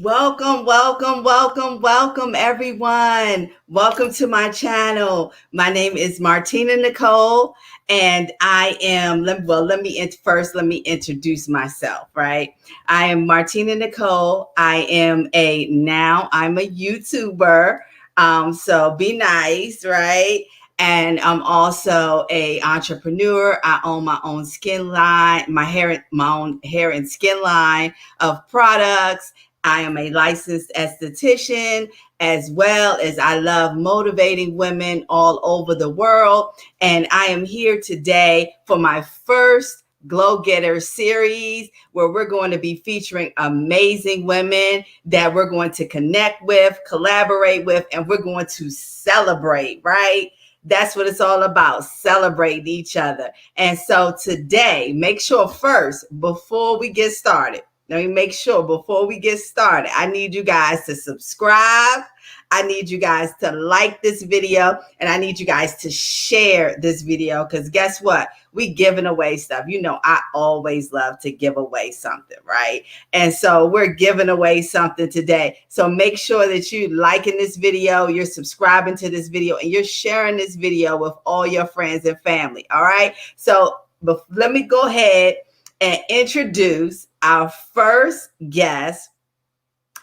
welcome, welcome, welcome, welcome, everyone. Welcome to my channel. My name is Martina Nicole, and I am, let me introduce myself, right? I am Martina Nicole. I'm a YouTuber. So be nice, right? And I'm also a entrepreneur. I own my own skin line, my own hair and skin line of products. I am a licensed esthetician, as well as I love motivating women all over the world. And I am here today for my first Glow Getter series, where we're going to be featuring amazing women that we're going to connect with, collaborate with, and we're going to celebrate, right? That's what it's all about, celebrating each other. And so today, make sure first, before we get started, let me make sure before we get started, I need you guys to subscribe. I need you guys to like this video, and I need you guys to share this video, because guess what? We giving away stuff. You know, I always love to give away something, right? And so we're giving away something today. So make sure that you liking this video, you're subscribing to this video, and you're sharing this video with all your friends and family. All right. So let me go ahead and introduce our first guest.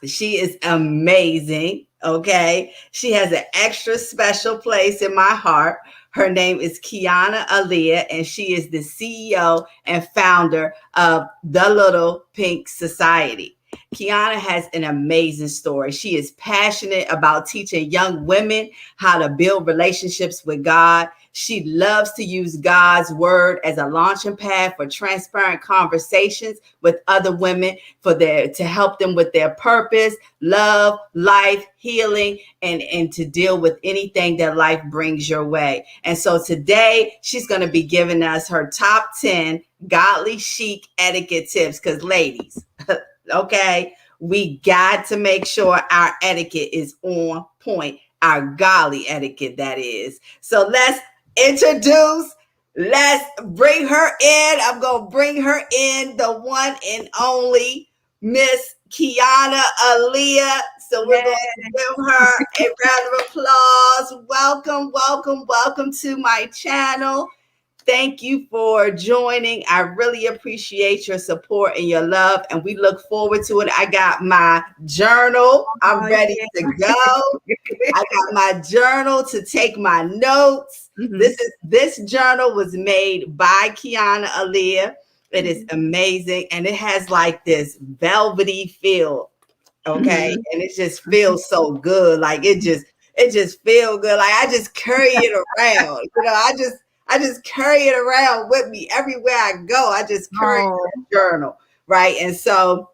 She is amazing. Okay. She has an extra special place in my heart. Her name is Quiana Alia, and she is the CEO and founder of The Little Pink Society. Quiana has an amazing story. She is passionate about teaching young women how to build relationships with God. She loves to use God's word as a launching pad for transparent conversations with other women to help them with their purpose, love, life, healing, and to deal with anything that life brings your way. And so today she's going to be giving us her top 10 godly chic etiquette tips, because ladies, okay, we got to make sure our etiquette is on point, our godly etiquette, that is. So let's bring her in. I'm going to bring her in, the one and only Miss Quiana Alia. So we're going to give her a round of applause. Welcome, welcome, welcome to my channel. Thank you for joining. I really appreciate your support and your love, and we look forward to it. I got my journal. I'm ready to go. I got my journal to take my notes. Mm-hmm. This journal was made by Quiana Alia. It is amazing, and it has like this velvety feel. Okay, and it just feels so good. Like it just feels good. Like I just carry it around. You know, I just carry it around with me everywhere I go. I just carry the journal, right? And so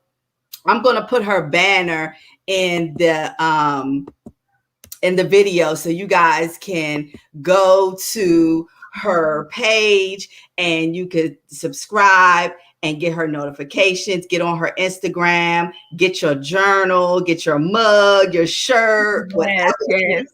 I'm going to put her banner in the video, so you guys can go to her page and you could subscribe and get her notifications, get on her Instagram, get your journal, get your mug, your shirt, whatever. Yes.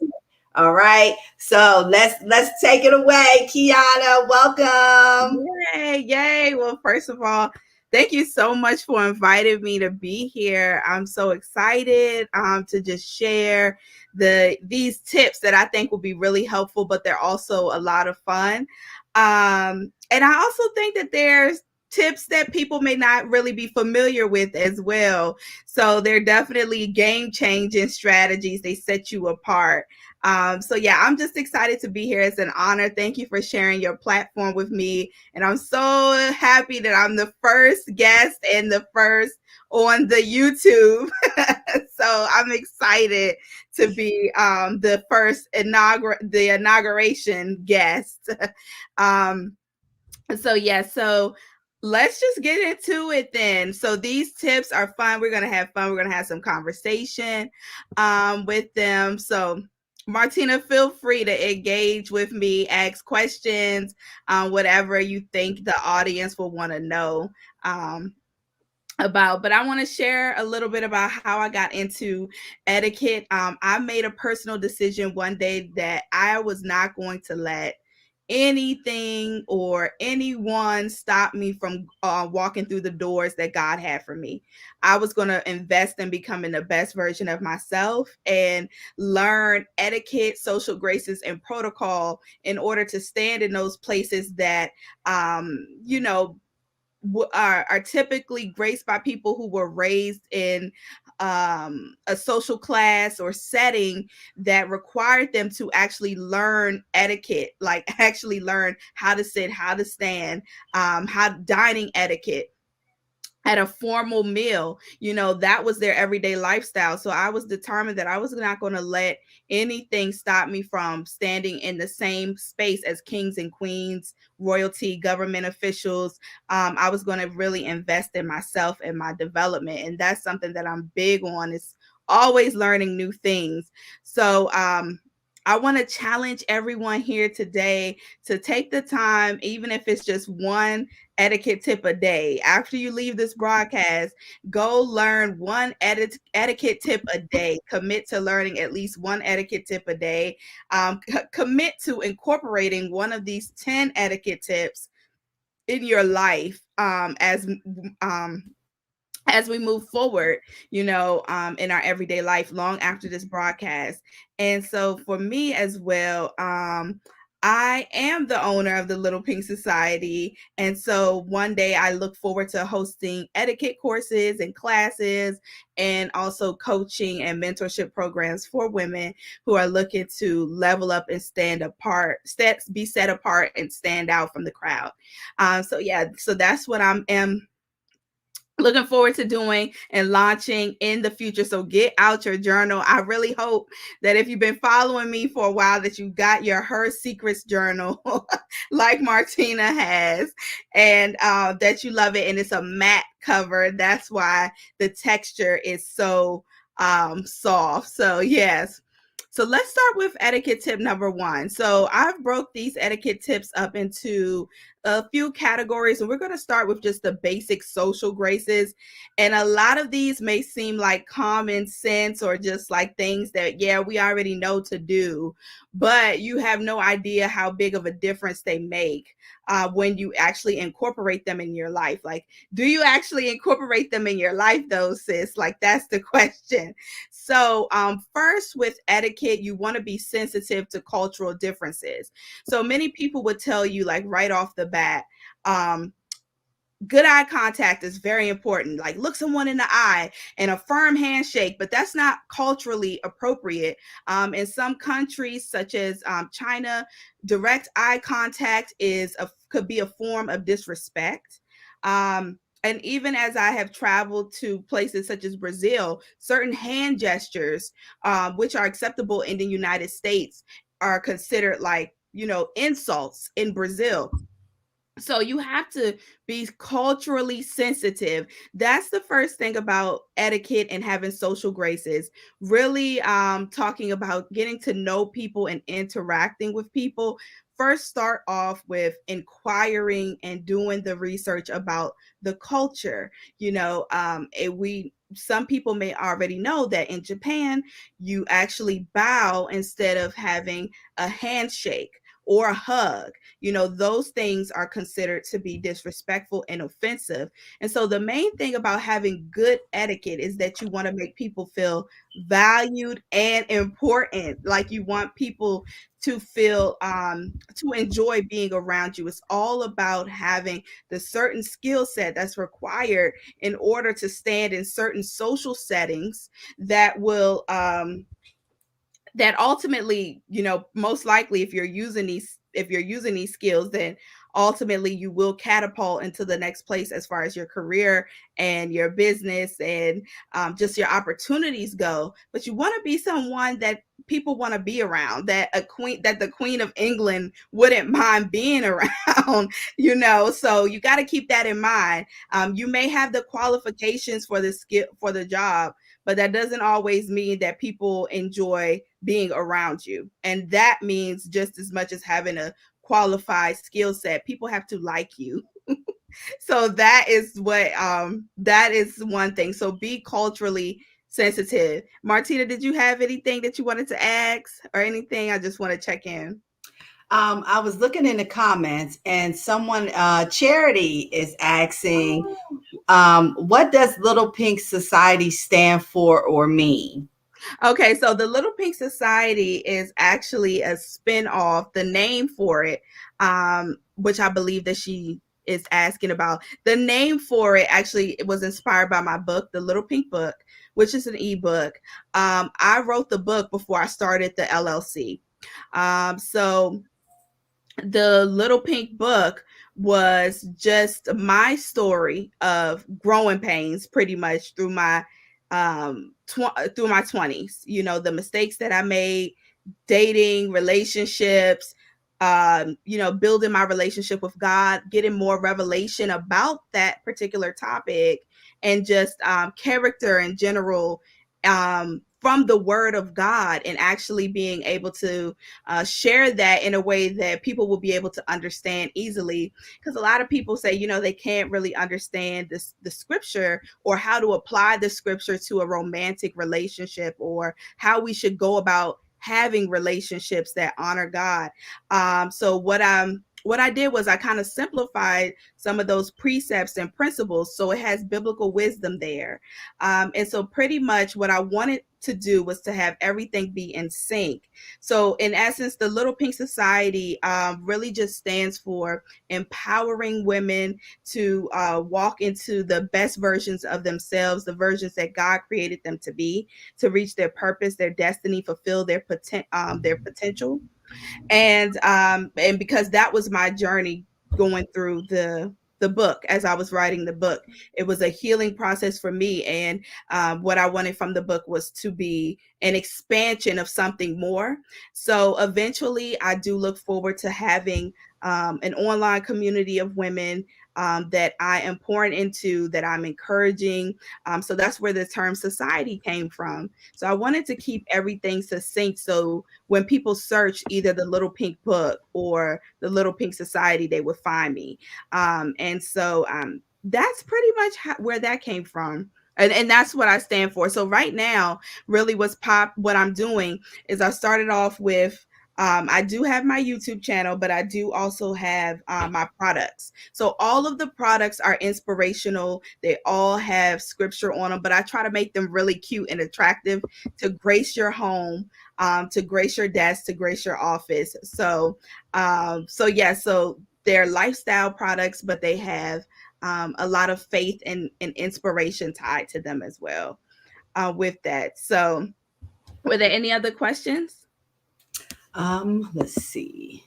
All right. So let's take it away. Quiana, welcome. Yay. Well, first of all, thank you so much for inviting me to be here. I'm so excited to just share these tips that I think will be really helpful, but they're also a lot of fun. And I also think that there's tips that people may not really be familiar with as well. So they're definitely game-changing strategies. They set you apart. So yeah, I'm just excited to be here. It's an honor. Thank you for sharing your platform with me. And I'm so happy that I'm the first guest and the first on the YouTube. So I'm excited to be the first inauguration guest. So let's just get into it then. So these tips are fun. We're going to have fun. We're going to have some conversation with them. So Martina, feel free to engage with me, ask questions, whatever you think the audience will want to know about. But I want to share a little bit about how I got into etiquette. I made a personal decision one day that I was not going to let anything or anyone stop me from walking through the doors that God had for me. I was going to invest in becoming the best version of myself and learn etiquette, social graces, and protocol in order to stand in those places that, you know, are typically graced by people who were raised in a social class or setting that required them to actually learn etiquette, like actually learn how to sit, how to stand, how dining etiquette at a formal meal. That was their everyday lifestyle. So I was determined that I was not going to let anything stop me from standing in the same space as kings and queens, royalty, government officials. I was going to really invest in myself and my development, and that's something that I'm big on, is always learning new things. So I want to challenge everyone here today to take the time, even if it's just one etiquette tip a day. After you leave this broadcast, go learn one etiquette tip a day. Commit to learning at least one etiquette tip a day. Commit to incorporating one of these 10 etiquette tips in your life, um, as we move forward, in our everyday life long after this broadcast. And so for me as well, I am the owner of the Little Pink Society. And so one day I look forward to hosting etiquette courses and classes, and also coaching and mentorship programs for women who are looking to level up and stand apart, be set apart and stand out from the crowd. So that's what am looking forward to doing and launching in the future. So get out your journal. I really hope that if you've been following me for a while, that you got your Her Secrets journal like Martina has, and that you love it. And it's a matte cover. That's why the texture is so soft. So yes. So let's start with etiquette tip number 1. So I've broke these etiquette tips up into a few categories, and we're going to start with just the basic social graces. And a lot of these may seem like common sense or just like things that, yeah, we already know to do, but you have no idea how big of a difference they make when you actually incorporate them in your life. Like, do you actually incorporate them in your life though, sis? Like, that's the question. So first, with etiquette, you want to be sensitive to cultural differences. So many people would tell you, like, right off the bat, good eye contact is very important. Like, look someone in the eye and a firm handshake, but that's not culturally appropriate. In some countries, such as China, direct eye contact could be a form of disrespect. And even as I have traveled to places such as Brazil, certain hand gestures, which are acceptable in the United States, are considered like, insults in Brazil. So you have to be culturally sensitive. That's the first thing about etiquette and having social graces. Really talking about getting to know people and interacting with people. First, start off with inquiring and doing the research about the culture. Some people may already know that in Japan, you actually bow instead of having a handshake or a hug. Those things are considered to be disrespectful and offensive. And so the main thing about having good etiquette is that you want to make people feel valued and important. Like, you want people to feel to enjoy being around you. It's all about having the certain skill set that's required in order to stand in certain social settings that will that ultimately, most likely, if you're using these skills, then ultimately you will catapult into the next place as far as your career and your business and just your opportunities go. But you want to be someone that people want to be around, that the Queen of England wouldn't mind being around. So you got to keep that in mind. You may have the qualifications for the skill for the job, but that doesn't always mean that people enjoy being around you. And that means just as much as having a qualified skill set, people have to like you. So that is one thing. So be culturally sensitive. Martina, did you have anything that you wanted to ask or anything? I just want to check in. I was looking in the comments, and someone, Charity, is asking, Oh. what does Little Pink Society stand for or mean? Okay, so the Little Pink Society is actually a spin-off, the name for it, which I believe that she is asking about. The name for it actually it was inspired by my book, The Little Pink Book, which is an ebook. I wrote the book before I started the LLC. So the Little Pink Book was just my story of growing pains pretty much through my 20s, you know, the mistakes that I made, dating, relationships, building my relationship with God, getting more revelation about that particular topic, and just character in general, from the Word of God, and actually being able to share that in a way that people will be able to understand easily. Because a lot of people say, you know, they can't really understand the scripture, or how to apply the scripture to a romantic relationship, or how we should go about having relationships that honor God. So what I did was I kind of simplified some of those precepts and principles, so it has biblical wisdom there. And so pretty much what I wanted to do was to have everything be in sync. So in essence, the Little Pink Society really just stands for empowering women to walk into the best versions of themselves, the versions that God created them to be, to reach their purpose, their destiny, fulfill their potential. And because that was my journey going through the book. As I was writing the book, it was a healing process for me. And what I wanted from the book was to be an expansion of something more. So eventually I do look forward to having an online community of women that I am pouring into, that I'm encouraging. So that's where the term society came from. So I wanted to keep everything succinct, so when people search either the Little Pink Book or the Little Pink Society, they would find me. And so that's pretty much where that came from. And that's what I stand for. So right now, really what I'm doing is I started off with I do have my YouTube channel, but I do also have my products. So all of the products are inspirational. They all have scripture on them, but I try to make them really cute and attractive to grace your home, to grace your desk, to grace your office. So they're lifestyle products, but they have a lot of faith and inspiration tied to them as well. With that, so were there any other questions? Let's see.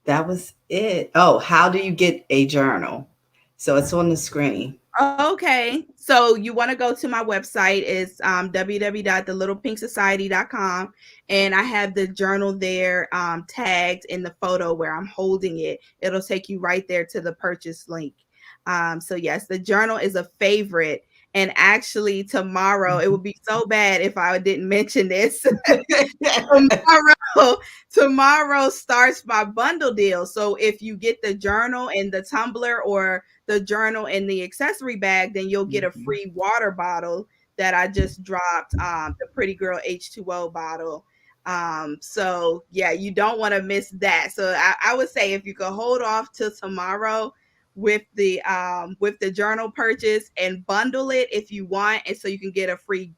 That was it. Oh, how do you get a journal? So it's on the screen. Okay. So you want to go to my website. It's www.thelittlepinksociety.com. And I have the journal there tagged in the photo where I'm holding it. It'll take you right there to the purchase link. So yes, the journal is a favorite. And actually, tomorrow, it would be so bad if I didn't mention this. tomorrow tomorrow starts my bundle deal. So if you get the journal and the tumbler, or the journal and the accessory bag, then you'll get a free water bottle that I just dropped, the Pretty Girl H2O bottle. So yeah, you don't want to miss that. So I would say if you could hold off till tomorrow with the journal purchase, and bundle it if you want, and so you can get the free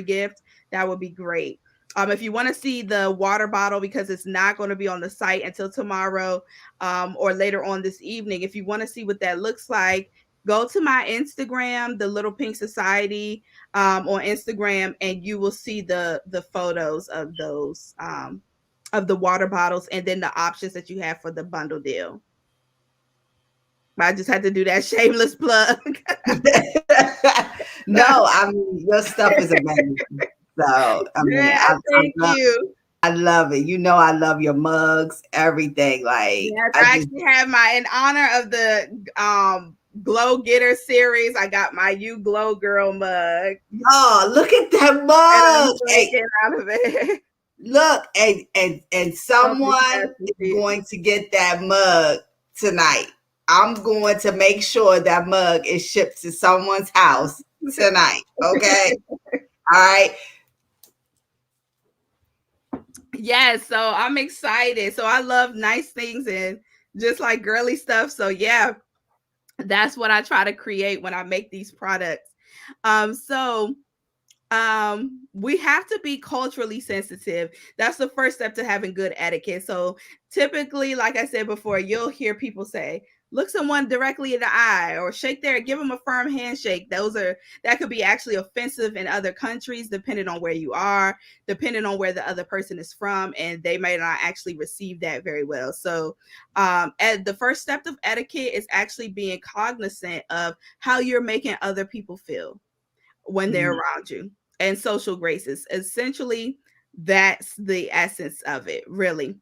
gift, that would be great. If you want to see the water bottle, because it's not going to be on the site until tomorrow, or later on this evening, if you want to see what that looks like, go to my Instagram, the Little Pink Society, on Instagram, and you will see the photos of those, of the water bottles, and then the options that you have for the bundle deal. I just had to do that shameless plug. No, I mean your stuff is amazing. So I mean, Yeah, thank you. I love it. You know, I love your mugs, everything. Like Yes, I I just, actually have in honor of the Glow Getter series, I got my You Glow Girl mug oh, look at that that I'm mug. Hey, drinking out of it. look, and Oh, someone yes, is indeed. going to get that mug tonight. I'm going to make sure that mug is shipped to someone's house tonight. Okay. All right. Yes, so I'm excited. So I love nice things and just like girly stuff. So yeah, that's what I try to create when I make these products. So we have to be culturally sensitive. That's the first step to having good etiquette. So typically, like I said before, you'll hear people say, look someone directly in the eye or shake their, give them a firm handshake. That could be actually offensive in other countries, depending on where you are, depending on where the other person is from, and they may not actually receive that very well. So the first step of etiquette is actually being cognizant of how you're making other people feel when they're Mhm. around you, and social graces. Essentially, that's the essence of it, really.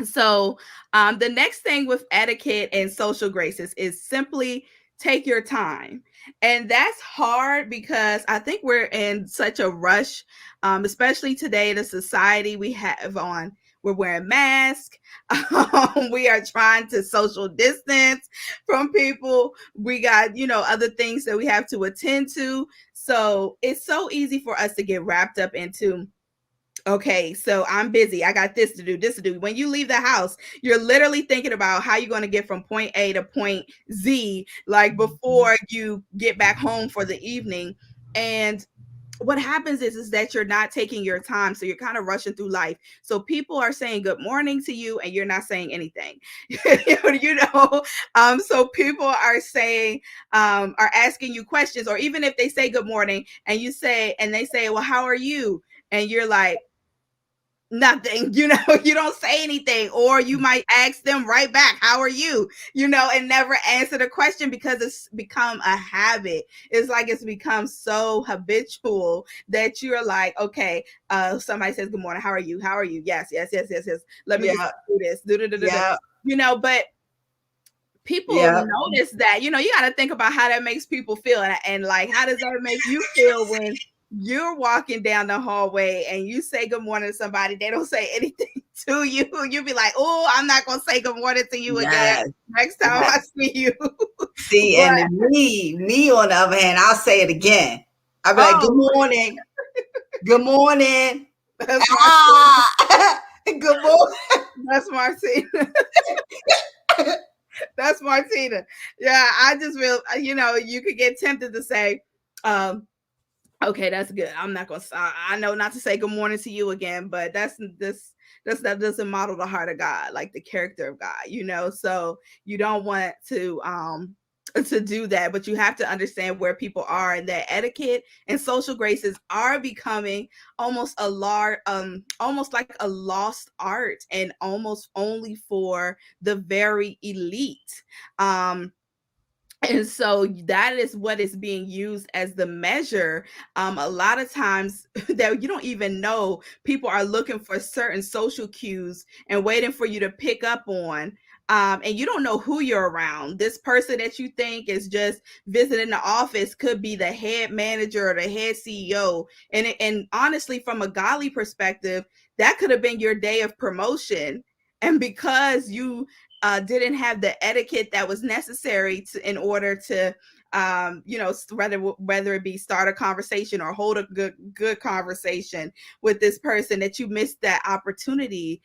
So, the next thing with etiquette and social graces is simply take your time. And that's hard because I think we're in such a rush, especially today, the society we have on. We're wearing masks. We are trying to social distance from people. We got, other things that we have to attend to. So it's so easy for us to get wrapped up into, okay, so I'm busy. I got this to do, this to do. When you leave the house, you're literally thinking about how you're going to get from point A to point Z, like Mhm. before you get back home for the evening. And what happens is that you're not taking your time, so you're kind of rushing through life. So people are saying good morning to you and you're not saying anything. So people are saying, are asking you questions, or even if they say good morning and you say, and they say, well, how are you? And you're like, nothing. You don't say anything, or you might ask them right back, how are you? And never answer the question because it's become a habit. It's like it's become so habitual that you're like, okay, somebody says good morning, how are you, how are you? Yes, yes, yes, yes, yes, let me just Yeah, do this, do, do, do, do, do. yeah, But people yeah. notice that. You got to think about how that makes people feel, and like, how does that make you feel when you're walking down the hallway and you say good morning to somebody, they don't say anything to you? You be like, oh, I'm not gonna say good morning to you again Yes. next time Yes. I see you. See, But and me on the other hand, I'll say it again. I'll be like, good oh, morning. Good morning. that's Martina. Ah, good morning. That's Martina. That's Martina. Yeah, I just feel, you could get tempted to say, um okay, that's good. I'm not gonna. I know not to say good morning to you again, but that doesn't model the heart of God, like the character of God. So you don't want to do that, but you have to understand where people are, and that etiquette and social graces are becoming almost like a lost art, and almost only for the very elite. Um, and so that is what is being used as the measure. A lot of times that you don't even know, people are looking for certain social cues and waiting for you to pick up on. And you don't know who you're around. This person that you think is just visiting the office could be the head manager or the head CEO. And honestly, from a godly perspective, that could have been your day of promotion. And because you didn't have the etiquette that was necessary in order to, whether it be start a conversation or hold a good conversation with this person, that you missed that opportunity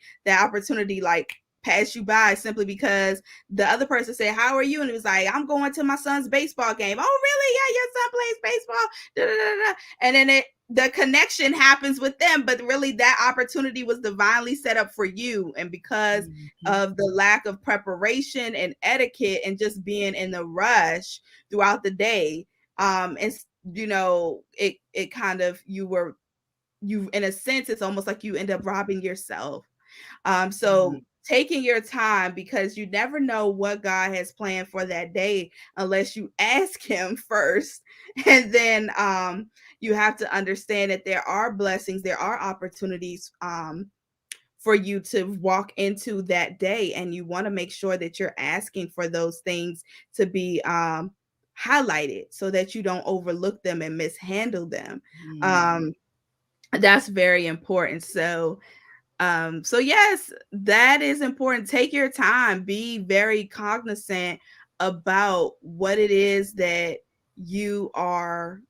like pass you by simply because the other person said, how are you? And it was like, I'm going to my son's baseball game. Oh, really? Yeah, your son plays baseball. Da, da, da, da. And then the connection happens with them, but really that opportunity was divinely set up for you. And because Mhm. of the lack of preparation and etiquette and just being in the rush throughout the day, and it kind of, you in a sense, it's almost like you end up robbing yourself. So Mhm. taking your time, because you never know what God has planned for that day unless you ask him first. And then you have to understand that there are blessings, there are opportunities for you to walk into that day, and you want to make sure that you're asking for those things to be highlighted so that you don't overlook them and mishandle them. Mhm. um that's very important. So yes, that is important. Take your time, be very cognizant about what it is that you are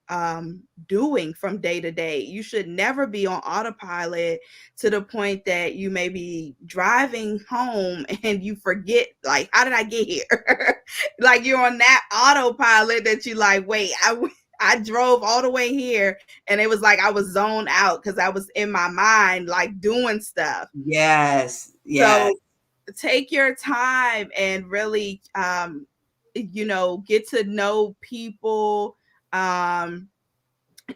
doing from day to day. You should never be on autopilot to the point that you may be driving home and you forget, like, how did I get here? Like you're on that autopilot that you like, wait, I drove all the way here and it was like I was zoned out because I was in my mind like doing stuff. Yes. Yes. So take your time and really get to know people, um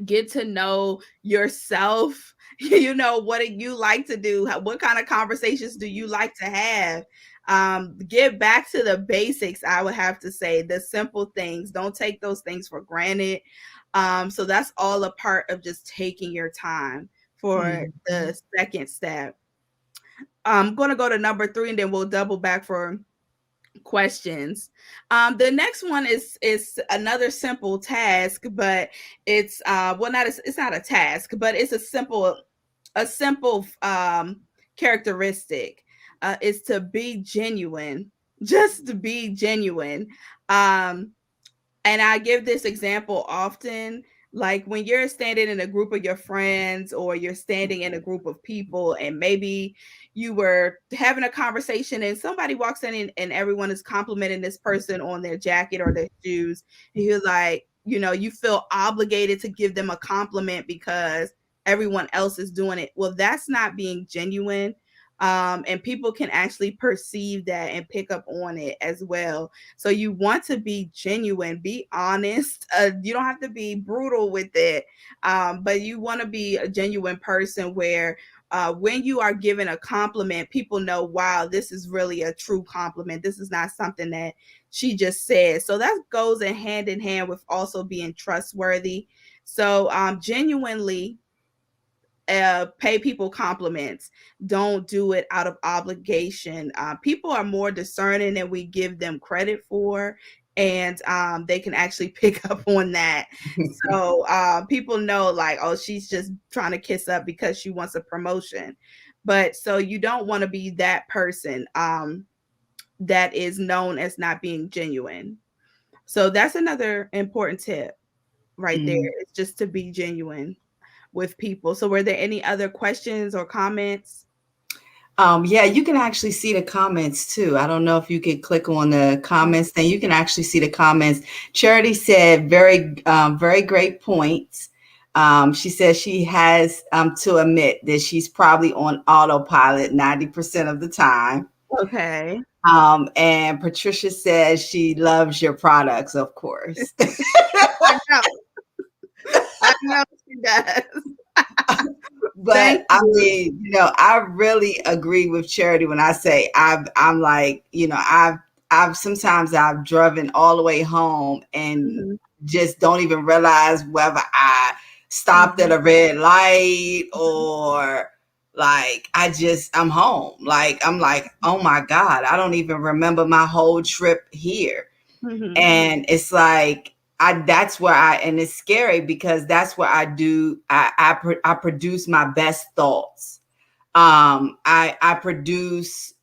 get to know yourself. What do you like to do? What kind of conversations do you like to have? Get back to the basics. I would have to say the simple things. Don't take those things for granted. So that's all a part of just taking your time for Mhm. the second step. I'm going to go to number 3 and then we'll double back for questions. The next one is another simple task, but it's it's not a task, but it's a simple characteristic. Is to be genuine, just to be genuine. Um, and I give this example often. Like when you're standing in a group of your friends or you're standing in a group of people, and maybe you were having a conversation and somebody walks in and everyone is complimenting this person on their jacket or their shoes. And you're like, you feel obligated to give them a compliment because everyone else is doing it. Well, that's not being genuine. And people can actually perceive that and pick up on it as well. So you want to be genuine, be honest. You don't have to be brutal with it, but you want to be a genuine person where when you are given a compliment, people know, wow, this is really a true compliment. This is not something that she just said. So that goes in hand with also being trustworthy. So genuinely pay people compliments. Don't do it out of obligation. People are more discerning than we give them credit for, and they can actually pick up on that. So people know, like, oh, she's just trying to kiss up because she wants a promotion. But so you don't want to be that person that is known as not being genuine. So that's another important tip right there. Mhm. It's just to be genuine with people. So were there any other questions or comments? Yeah, you can actually see the comments too. I don't know if you could click on the comments thing. You can actually see the comments. Charity said, very great points. She says she has to admit that she's probably on autopilot 90% of the time. Okay. And Patricia says she loves your products, of course. I know. I know she does. But Thank I you. mean, I really agree with Charity when I say I'm like, I've sometimes I've driven all the way home and Mhm, just don't even realize whether I stopped at mhm, a red light or like I'm home. Like I'm like, oh my God, I don't even remember my whole trip here. mhm, And it's like that's where and it's scary because that's where I do I produce my best thoughts. I produce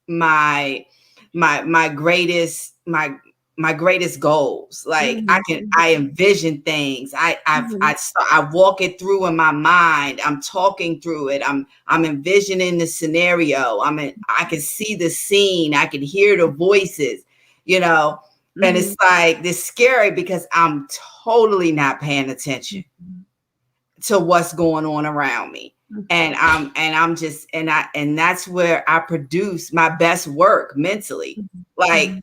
my greatest goals. Like mhm, I envision things. mhm, I walk it through in my mind. I'm talking through it. I'm envisioning the scenario. I can see the scene. I can hear the voices, you know. And it's mhm, like this scary because I'm totally not paying attention mhm, to what's going on around me. And I'm just and that's where I produce my best work mentally. Like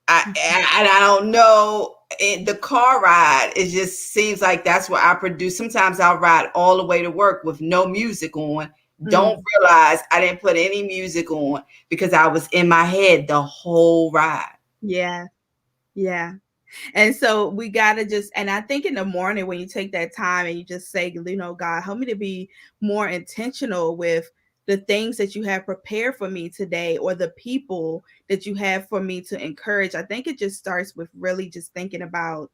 mhm, I don't know, the car ride, it just seems like that's where I produce. Sometimes I'll ride all the way to work with no music on, don't mhm. realize I didn't put any music on because I was in my head the whole ride. Yeah, yeah. And so we got to just, and I think in the morning when you take that time and you just say, God, help me to be more intentional with the things that you have prepared for me today or the people that you have for me to encourage. I think it just starts with really just thinking about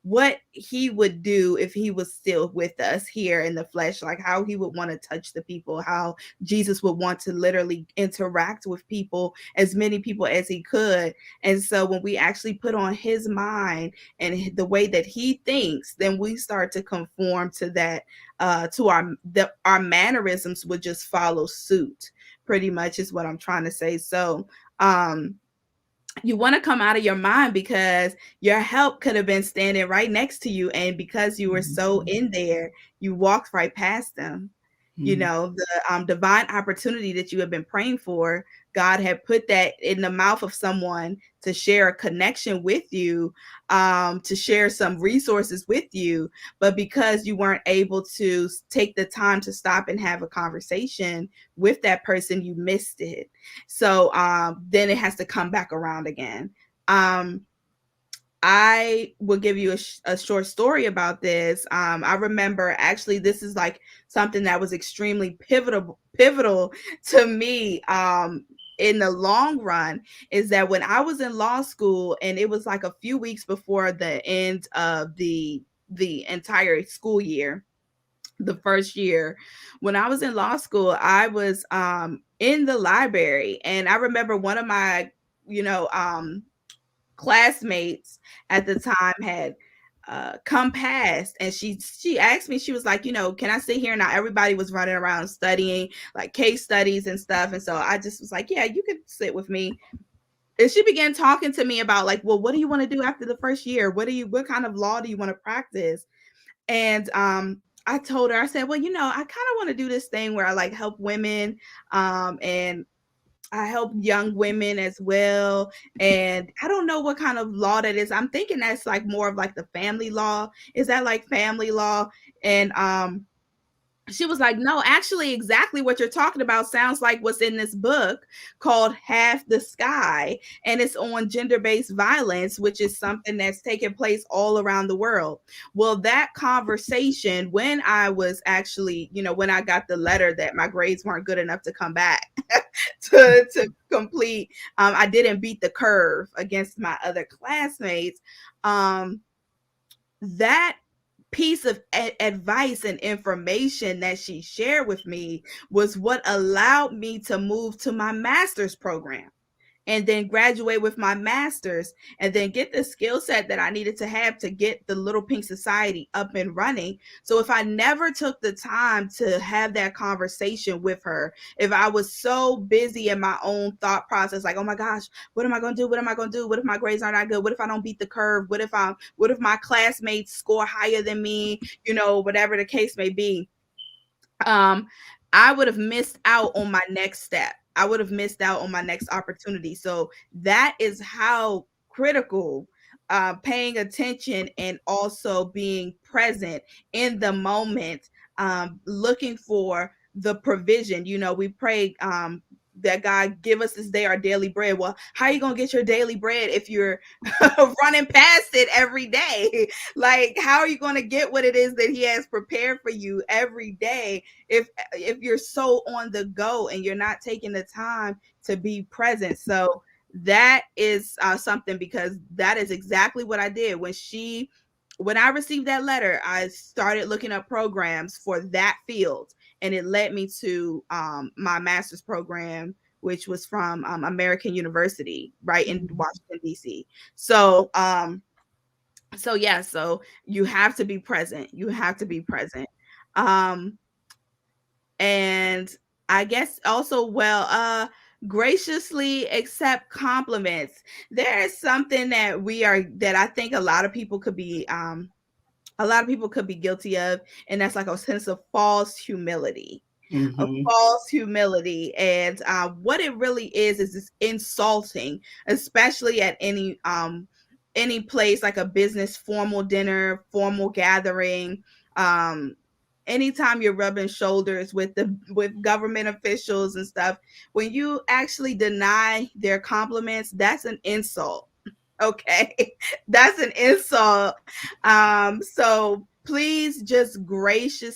what he would do if he was still with us here in the flesh, like how he would want to touch the people, how Jesus would want to literally interact with people, as many people as he could. And so when we actually put on his mind and the way that he thinks, then we start to conform to that, to our mannerisms would just follow suit, pretty much is what I'm trying to say. So um you want to come out of your mind, because your help could have been standing right next to you, and because you were so in there, you walked right past them. You Mhm. know, the divine opportunity that you have been praying for, God had put that in the mouth of someone to share a connection with you, to share some resources with you. But because you weren't able to take the time to stop and have a conversation with that person, you missed it. So then it has to come back around again. Um, I will give you a short story about this. I remember, actually, this is like something that was extremely pivotal to me. In the long run, is that when I was in law school, and it was like a few weeks before the end of the entire school year, the first year when I was in law school, I was in the library, and I remember one of my, you know, classmates at the time had come past, and she asked me, she was like, you know, can I sit here? Now everybody was running around studying like case studies and stuff, and so I just was like, yeah, you could sit with me. And she began talking to me about like, well, what do you want to do after the first year? What kind of law do you want to practice? And I told her, I said, well, you know, I kind of want to do this thing where I like help women, and I help young women as well. And I don't know what kind of law that is. I'm thinking that's like more of like the family law. Is that like family law? And she was like, no, actually, exactly what you're talking about sounds like what's in this book called Half the Sky. And it's on gender-based violence, which is something that's taking place all around the world. Well, that conversation, when I was actually, you know, when I got the letter that my grades weren't good enough to come back to complete, I didn't beat the curve against my other classmates. Um, that piece of advice and information that she shared with me was what allowed me to move to my master's program, and then graduate with my master's, and then get the skill set that I needed to have to get the Little Pink Society up and running. So if I never took the time to have that conversation with her, if I was so busy in my own thought process, like, oh my gosh, what am I going to do? What am I going to do? What if my grades aren't that good? What if I don't beat the curve? What if my classmates score higher than me? You know, whatever the case may be. um, I would have missed out on my next step. I would have missed out on my next opportunity. So that is how critical paying attention and also being present in the moment, looking for the provision. You know, we pray that God give us this day our daily bread. Well, how are you gonna get your daily bread if you're running past it every day? Like, how are you gonna get what it is that He has prepared for you every day if you're so on the go and you're not taking the time to be present? So that is something, because that is exactly what I did when I received that letter. I started looking up programs for that field, and it led me to my master's program, which was from American University, right in Washington D.C. So yeah, so you have to be present. You have to be present. Um, and I guess also, well, graciously accept compliments. There is something that I think a lot of people could be guilty of, and that's like a sense of false humility. A Mhm. false humility. And what it really is this insulting, especially at any place, like a business formal dinner, formal gathering. um Anytime you're rubbing shoulders with government officials and stuff, when you actually deny their compliments, that's an insult. Okay. That's an insult. So please just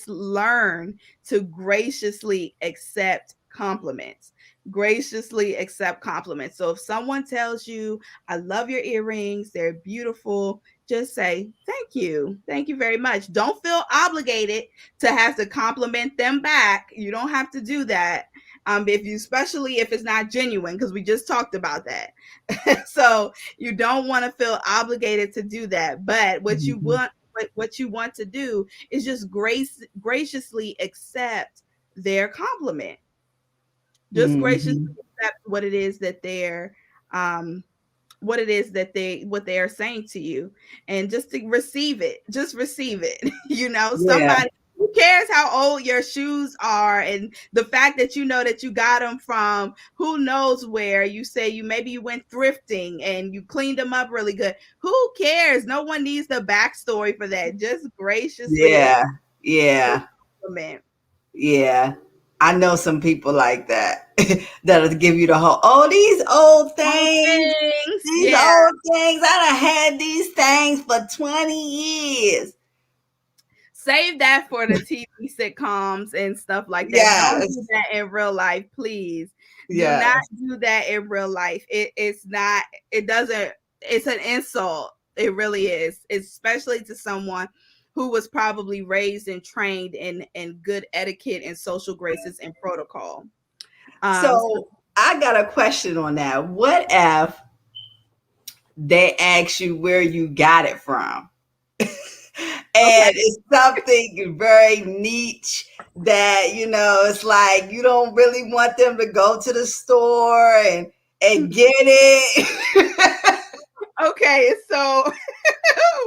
learn to graciously accept compliments. graciously accept compliments. So if someone tells you, I love your earrings, they're beautiful, just say, thank you. Thank you very much. Don't feel obligated to have to compliment them back. You don't have to do that. If you, especially if it's not genuine, because we just talked about that. So you don't want to feel obligated to do that. But Mhm. what you want to do is just graciously accept their compliment. Just graciously Mhm. accept what it is that they're um what it is that they are saying to you, and just to receive it, just receive it. Yeah. Somebody, who cares how old your shoes are, and the fact that you know that you got them from who knows where. You say you maybe you went thrifting and you cleaned them up really good. Who cares? No one needs the backstory for that. Just graciously accept Yeah. the Yeah. compliment. Yeah. I know some people like that that'll give you the whole, oh, these old All things, things, these yeah. old things. I done had these things for 20 years. Save that for the TV sitcoms and stuff like that. Don't do Yes. that in real life, please. Do not Yes. do that in real life. It's not, it doesn't, it's an insult. It really is, especially to someone who was probably raised and trained in good etiquette and social graces and protocol. So, So I got a question on that. What if they ask you where you got it from? okay. And it's something very niche that, it's like you don't really want them to go to the store and get it. Okay, so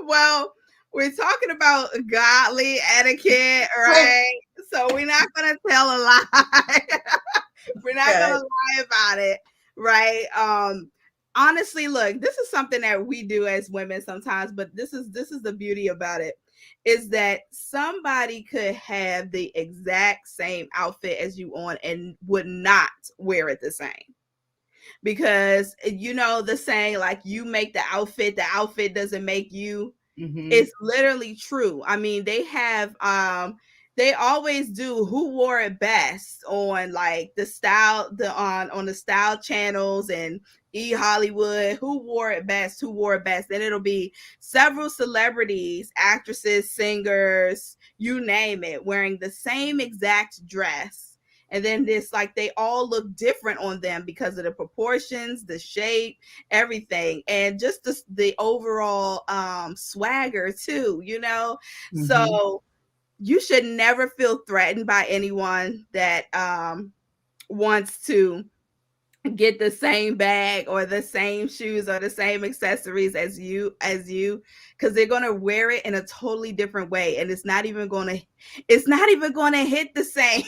well, we're talking about godly etiquette, right? So we're not gonna tell a lie. We're not Okay. gonna lie about it, right? Honestly, look, this is something that we do as women sometimes, but this is the beauty about it, is that somebody could have the exact same outfit as you on and would not wear it the same, because the saying, like, you make the outfit doesn't make you. Hmm. It's literally true. I mean, they always do who wore it best on, like, the style the on the style channels and Hollywood, who wore it best, and it'll be several celebrities, actresses, singers, you name it, wearing the same exact dress. And then this, like, they all look different on them because of the proportions, the shape, everything, and just the overall swagger too, Hmm. so you should never feel threatened by anyone that wants to get the same bag or the same shoes or the same accessories as you, because they're going to wear it in a totally different way, and it's not even going to hit the same.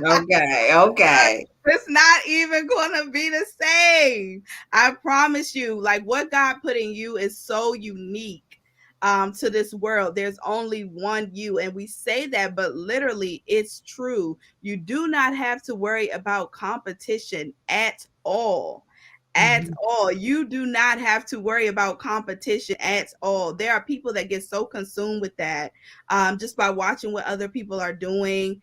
Okay. Okay. It's not even gonna be the same. I promise you. Like, what God put in you is so unique to this world. There's only one you, and we say that, but literally, it's true. You do not have to worry about competition at all. At Hmm. all. You do not have to worry about competition at all. There are people that get so consumed with that, just by watching what other people are doing,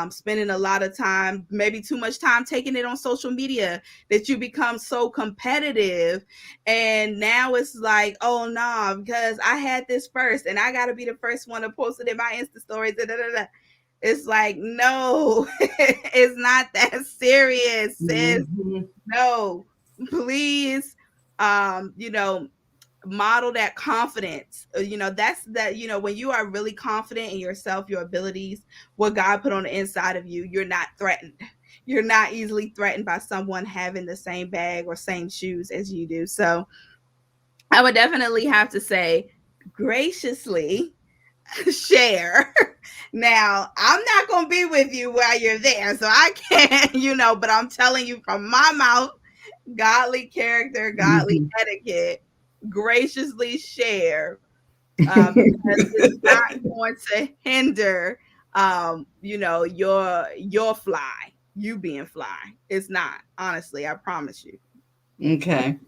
spending a lot of time, maybe too much time taking it on social media, that you become so competitive. And now it's like, oh, no, nah, because I had this first and I got to be the first one to post it in my Insta stories. Da, da, da, da. It's like, no, it's not that serious, sis. Hmm. No, please, you know, model that confidence. That's that, when you are really confident in yourself, your abilities, what God put on the inside of you, you're not threatened. You're not easily threatened by someone having the same bag or same shoes as you do. So I would definitely have to say, graciously share. Now, I'm not going to be with you while you're there, so I can't, but I'm telling you from my mouth, godly character, godly Hmm. etiquette, graciously share, because it's not going to hinder, your fly, you being fly. It's not, honestly, I promise you. Okay.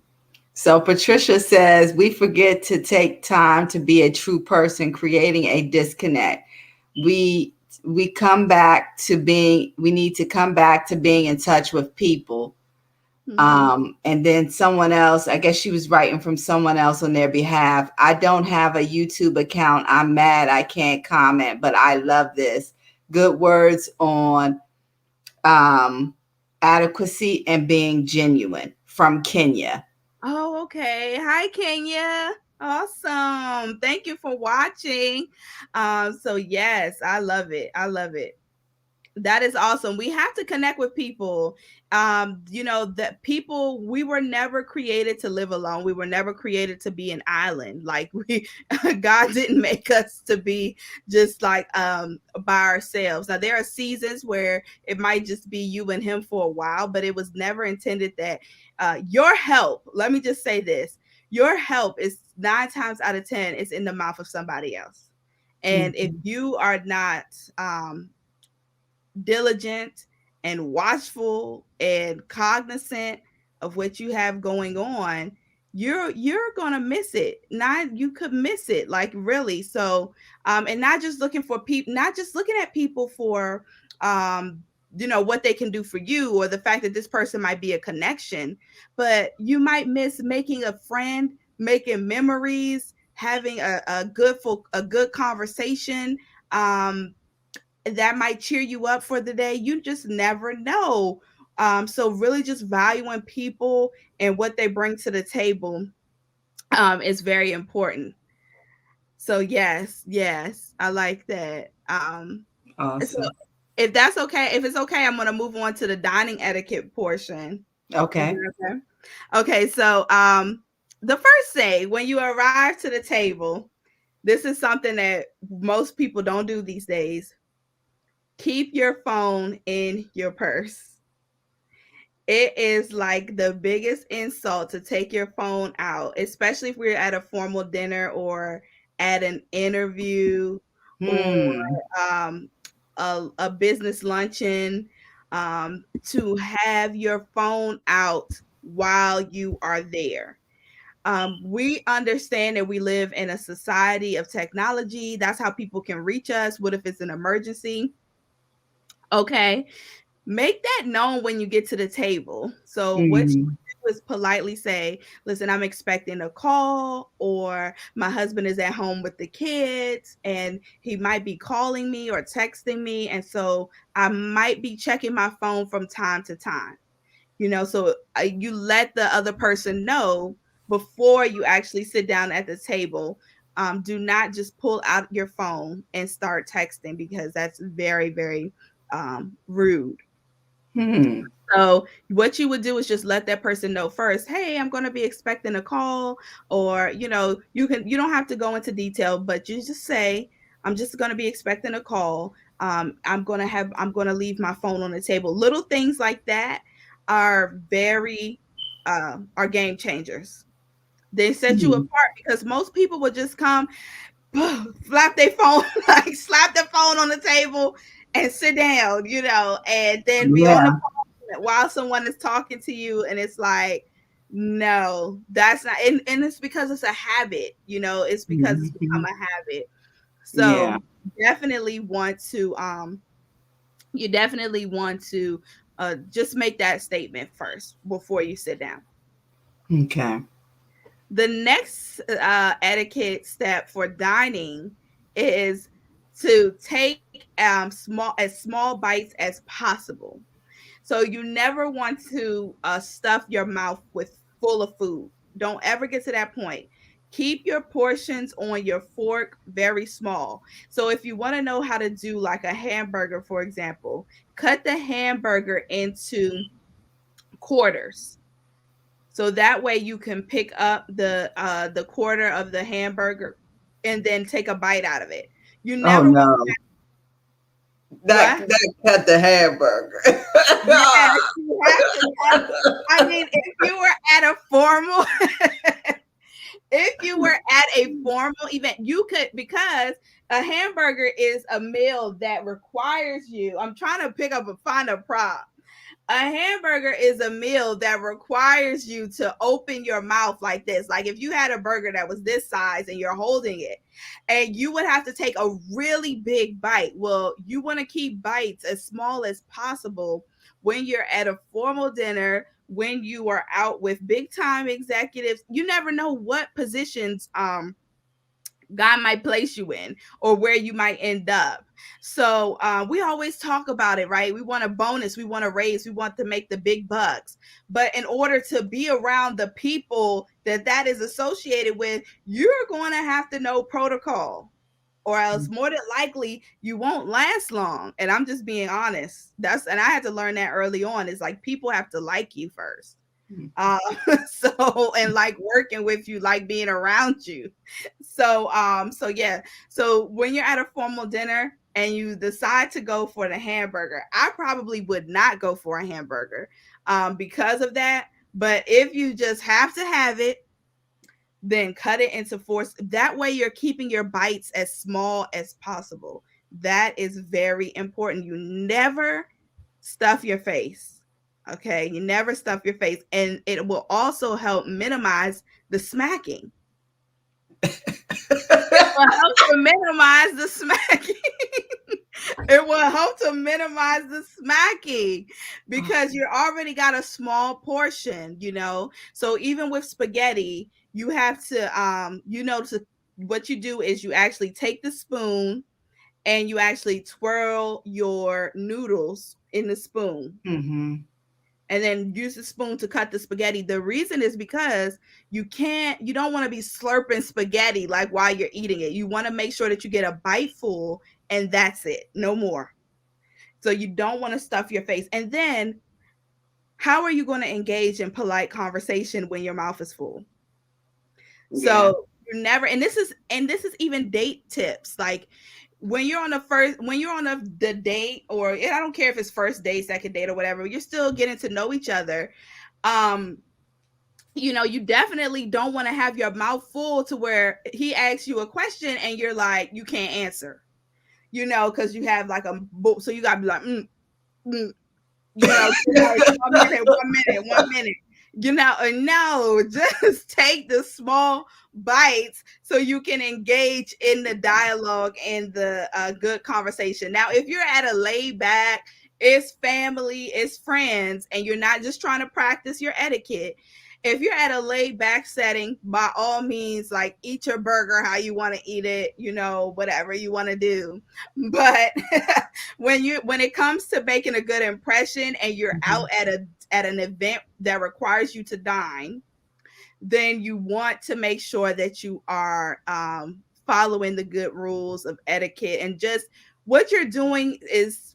So Patricia says we forget to take time to be a true person, creating a disconnect. We we need to come back to being in touch with people. Mm-hmm. And then someone else, I guess she was writing from someone else on their behalf. I don't have a YouTube account. I'm mad I can't comment, but I love this. Good words on um, adequacy and being genuine from Kenya. Oh, okay. Hi, Kenya. Awesome. Thank you for watching. So yes, I love it. I love it. That is awesome. We have to connect with people. That people, we were never created to live alone. We were never created to be an island. Like we God didn't make us to be just like by ourselves. Now there are seasons where it might just be you and him for a while, but it was never intended that your help, let me just say this, your help is 9 times out of 10 is in the mouth of somebody else. And if Mhm. you are not diligent and watchful and cognizant of what you have going on, you're gonna miss it. Not you could miss it, like really. So and not just looking for people, not just looking at people for um what they can do for you, or the fact that this person might be a connection, but you might miss making a friend, making memories, having a good conversation, um that might cheer you up for the day. You just never know. So really just valuing people and what they bring to the table is very important. So yes, I like that. So Awesome. if that's okay, if it's okay, I'm gonna move on to the dining etiquette portion. Is Okay. that okay? Okay, so the first say when you arrive to the table, this is something that most people don't do these days. Keep your phone in your purse. It is like the biggest insult to take your phone out, especially if we're at a formal dinner or at an interview or Hmm. um, a business luncheon, to have your phone out while you are there. We understand that we live in a society of technology. That's how people can reach us. What if it's an emergency? Okay, make that known when you get to the table. So what you Hmm. do is politely say, listen, I'm expecting a call, or my husband is at home with the kids and he might be calling me or texting me, and so I might be checking my phone from time to time. So you let the other person know before you actually sit down at the table. Do not just pull out your phone and start texting, because that's very, very rude. Hmm. So what you would do is just let that person know first, hey, I'm going to be expecting a call, or you don't have to go into detail, but you just say, I'm just going to be expecting a call. I'm going to leave my phone on the table. Little things like that are very are game changers. They set you Hmm. apart, because most people would just come, slap their phone, like slap their phone on the table and sit down, and then be on the Yeah. phone while someone is talking to you. And it's like, no, that's not, and it's because it's a habit, it's because it's become Mhm. a habit. Yeah. So definitely want to, you definitely want to just make that statement first before you sit down. Okay. The next etiquette step for dining is to take small bites as possible. So you never want to stuff your mouth with full of food. Don't ever get to that point. Keep your portions on your fork very small. So if you want to know how to do like a hamburger, for example, cut the hamburger into quarters, so that way you can pick up the quarter of the hamburger and then take a bite out of it. You Oh never want no. That what? that cut the hamburger. Yes, you have to. I mean, if you were at a formal if you were at a formal event, you could, because a hamburger is a meal that requires you. I'm trying to find a prop. A hamburger is a meal that requires you to open your mouth like this. Like if you had a burger that was this size and you're holding it, and you would have to take a really big bite. Well, you want to keep bites as small as possible when you're at a formal dinner, when you are out with big time executives. You never know what positions God might place you in or where you might end up. So we always talk about it, right? We want a bonus, we want a raise, we want to make the big bucks. But in order to be around the people that is associated with, you're going to have to know protocol, or else more than likely you won't last long. And I'm just being honest. And I had to learn that early on. It's like people have to like you first. Uh, so and like working with you, like being around you. So yeah. So when you're at a formal dinner and you decide to go for the hamburger, I probably would not go for a hamburger because of that. But if you just have to have it, then cut it into four. That way you're keeping your bites as small as possible. That is very important. You never stuff your face. Okay, you never stuff your face, and it will also help minimize the smacking. It will help to minimize the smacking. It will help to minimize the smacking because you already got a small portion, you know. So even with spaghetti, you have to what you do is you actually take the spoon and you actually twirl your noodles in the spoon. Mm-hmm. And then use the spoon to cut the spaghetti. The reason is because you don't want to be slurping spaghetti like while you're eating it. You want to make sure that you get a bite full and that's it, no more. So you don't want to stuff your face. And then how are you going to engage in polite conversation when your mouth is full? Yeah. So you never, and this is even date tips. Like when you're on the date, or I don't care if it's first date, second date, or whatever, you're still getting to know each other. You definitely don't want to have your mouth full to where he asks you a question and you're like, you can't answer, because you have like so you gotta be like, mm, like 1 minute. No, just take the small bites so you can engage in the dialogue and the good conversation. Now, if you're at a laid back, it's family, it's friends, and you're not just trying to practice your etiquette. If you're at a laid back setting, by all means, like eat your burger how you want to eat it, whatever you want to do. But when it comes to making a good impression and you're Mm-hmm. out at an event that requires you to dine, then you want to make sure that you are following the good rules of etiquette, and just what you're doing is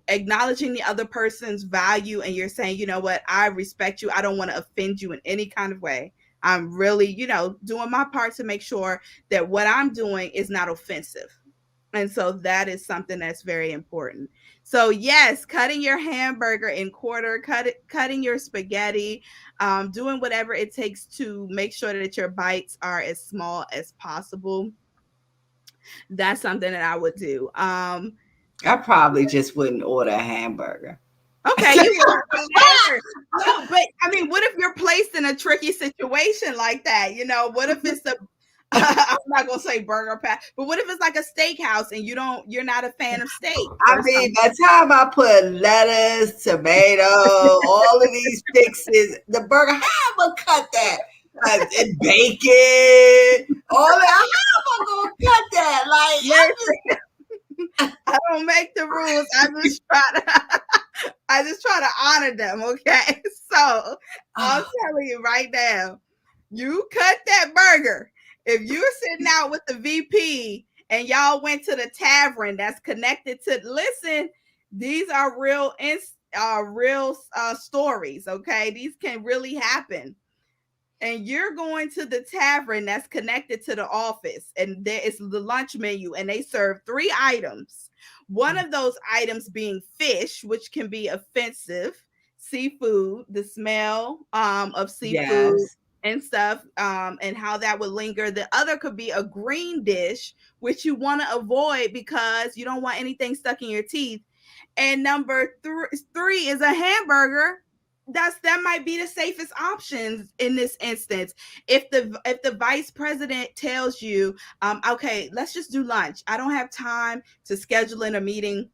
acknowledging the other person's value, and you're saying, what, I respect you, I don't want to offend you in any kind of way. I'm really doing my part to make sure that what I'm doing is not offensive. And so that is something that's very important. So yes, cutting your hamburger in quarter, cutting your spaghetti, doing whatever it takes to make sure that your bites are as small as possible. That's something that I would do. I probably just wouldn't order a hamburger. Okay, you would never. No, but I mean, what if you're placed in a tricky situation like that? What if it's a I'm not gonna say burger patch, but what if it's like a steakhouse and you're not a fan of steak I or mean, something? by the time I put lettuce, tomato, all of these fixes, the burger, how am I gonna cut that? And bacon, all that. How am I gonna cut that? Like, Listen, I don't make the rules. I just try to honor them. Okay, so I'm I'm telling you right now, you cut that burger. If you're sitting out with the VP and y'all went to the tavern that's connected to, listen, these are real stories. Okay, these can really happen. And you're going to the tavern that's connected to the office, and there is the lunch menu, and they serve 3 items. One of those items being fish, which can be offensive, seafood, the smell of seafood yes. and stuff, and how that would linger. The other could be a green dish, which you want to avoid because you don't want anything stuck in your teeth. and number three is a hamburger, that might be the safest options in this instance. If the vice president tells you, okay, let's just do lunch. I don't have time to schedule in a meeting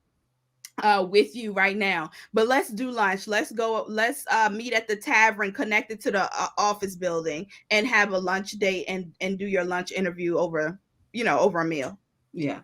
with you right now, but let's do lunch. Let's meet at the tavern connected to the office building and have a lunch date and do your lunch interview over, over a meal. Yeah.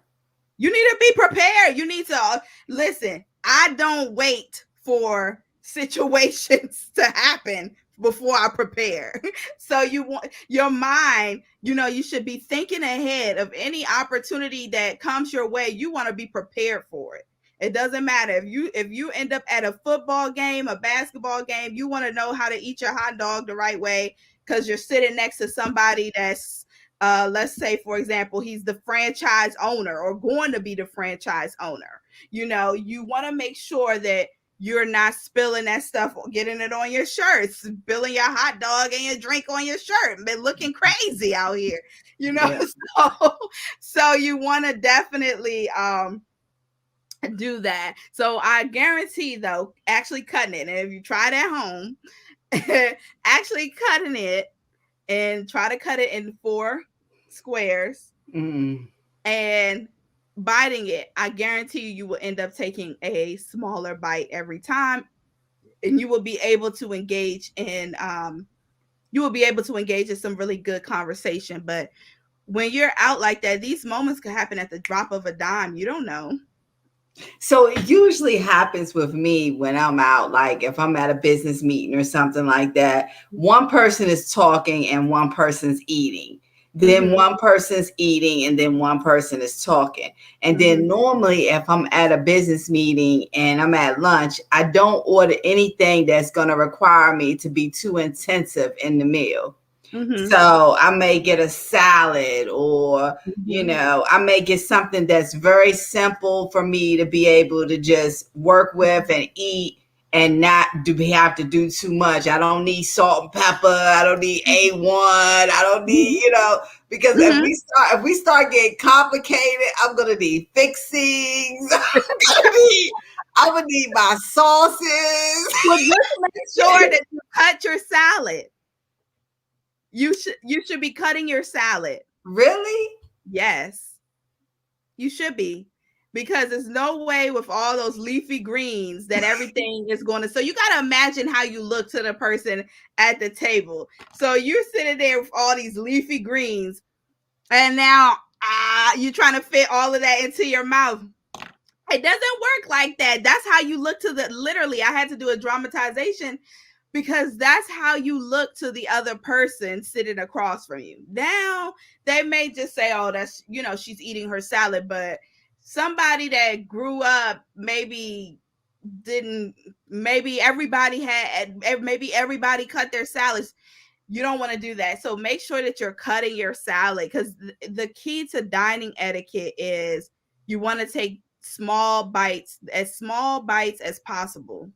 You need to be prepared. You need to listen. I don't wait for situations to happen before I prepare. So you want your mind, you should be thinking ahead of any opportunity that comes your way. You want to be prepared for it. It doesn't matter if you end up at a football game, a basketball game, you want to know how to eat your hot dog the right way because you're sitting next to somebody that's let's say, for example, he's the franchise owner or going to be the franchise owner. You want to make sure that you're not spilling that stuff, getting it on your shirt, spilling your hot dog and your drink on your shirt, been looking crazy out here, Yeah. so you want to definitely do that. So I guarantee though, actually cutting it, and if you try it at home, actually cutting it and try to cut it in 4 squares and biting it, I guarantee you will end up taking a smaller bite every time, and you will be able to engage in some really good conversation. But when you're out like that, these moments could happen at the drop of a dime. You don't know. So it usually happens with me when I'm out, like if I'm at a business meeting or something like that. One person is talking and one person's eating. Then one person's eating and then one person is talking. And then normally, if I'm at a business meeting and I'm at lunch, I don't order anything that's going to require me to be too intensive in the meal. So I may get a salad or, I may get something that's very simple for me to be able to just work with and eat and not have to do too much. I don't need salt and pepper. I don't need A1. I don't need, because if we start getting complicated, I'm gonna need fixings. I'm gonna need my sauces. Well, just make sure that you cut your salad. You should be cutting your salad. Really? Yes. You should be. Because there's no way with all those leafy greens that everything is going to. So you got to imagine how you look to the person at the table. So you're sitting there with all these leafy greens, and now you're trying to fit all of that into your mouth. It doesn't work like that. That's how you look to literally, I had to do a dramatization because that's how you look to the other person sitting across from you. Now, they may just say, oh, that's, she's eating her salad, but somebody that grew up maybe everybody cut their salads. You don't want to do that. So make sure that you're cutting your salad, because the key to dining etiquette is you want to take small bites as possible.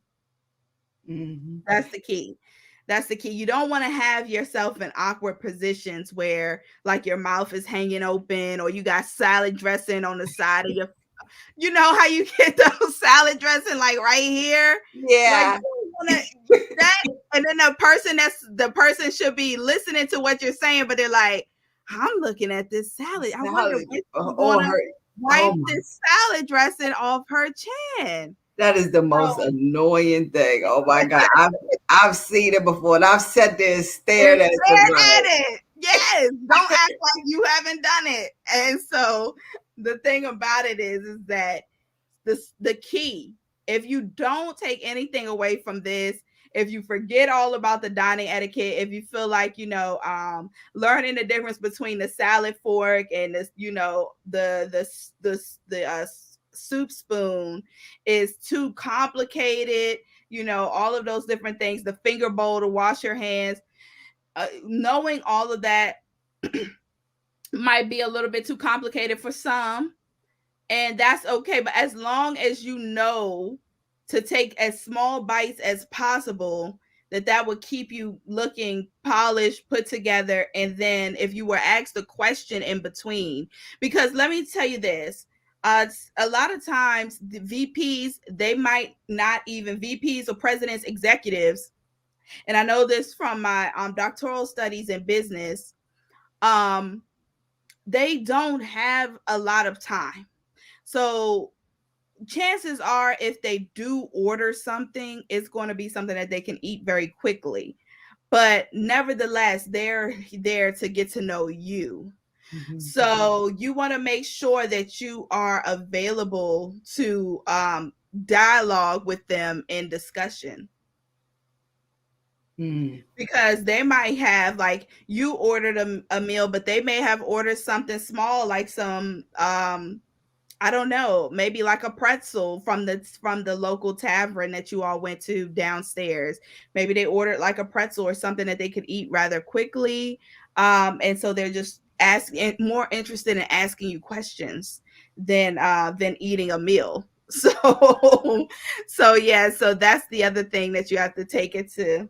That's the key. You don't want to have yourself in awkward positions where like your mouth is hanging open or you got salad dressing on the side of your, you know how you get those salad dressing like right here? Yeah. Like that, and then the person should be listening to what you're saying, but they're like, I'm looking at this salad. I wonder if she's gonna wipe this salad dressing off her chin. That is the most annoying thing. Oh my God. I've seen it before and I've sat there and stared at it. Yes. Don't act like you haven't done it. And so the thing about it is that the key, if you don't take anything away from this, if you forget all about the dining etiquette, if you feel like, learning the difference between the salad fork and this, the soup spoon is too complicated, all of those different things, the finger bowl to wash your hands, knowing all of that might be a little bit too complicated for some, and that's okay. But as long as you know to take as small bites as possible, that would keep you looking polished, put together. And then if you were asked a question in between, because let me tell you this, A lot of times the VPs, they might not even VPs or presidents, executives, and I know this from my doctoral studies in business. Um, they don't have a lot of time, so chances are if they do order something, it's going to be something that they can eat very quickly, but nevertheless they're there to get to know you. Mhm. So you want to make sure that you are available to dialogue with them in discussion, Mm. because they might have, like, you ordered a meal, but they may have ordered something small, like some I don't know, maybe like a pretzel from the local tavern that you all went to downstairs. Maybe they ordered like a pretzel or something that they could eat rather quickly. And so they're just asking, more interested in asking you questions than eating a meal. So yeah, so that's the other thing that you have to take into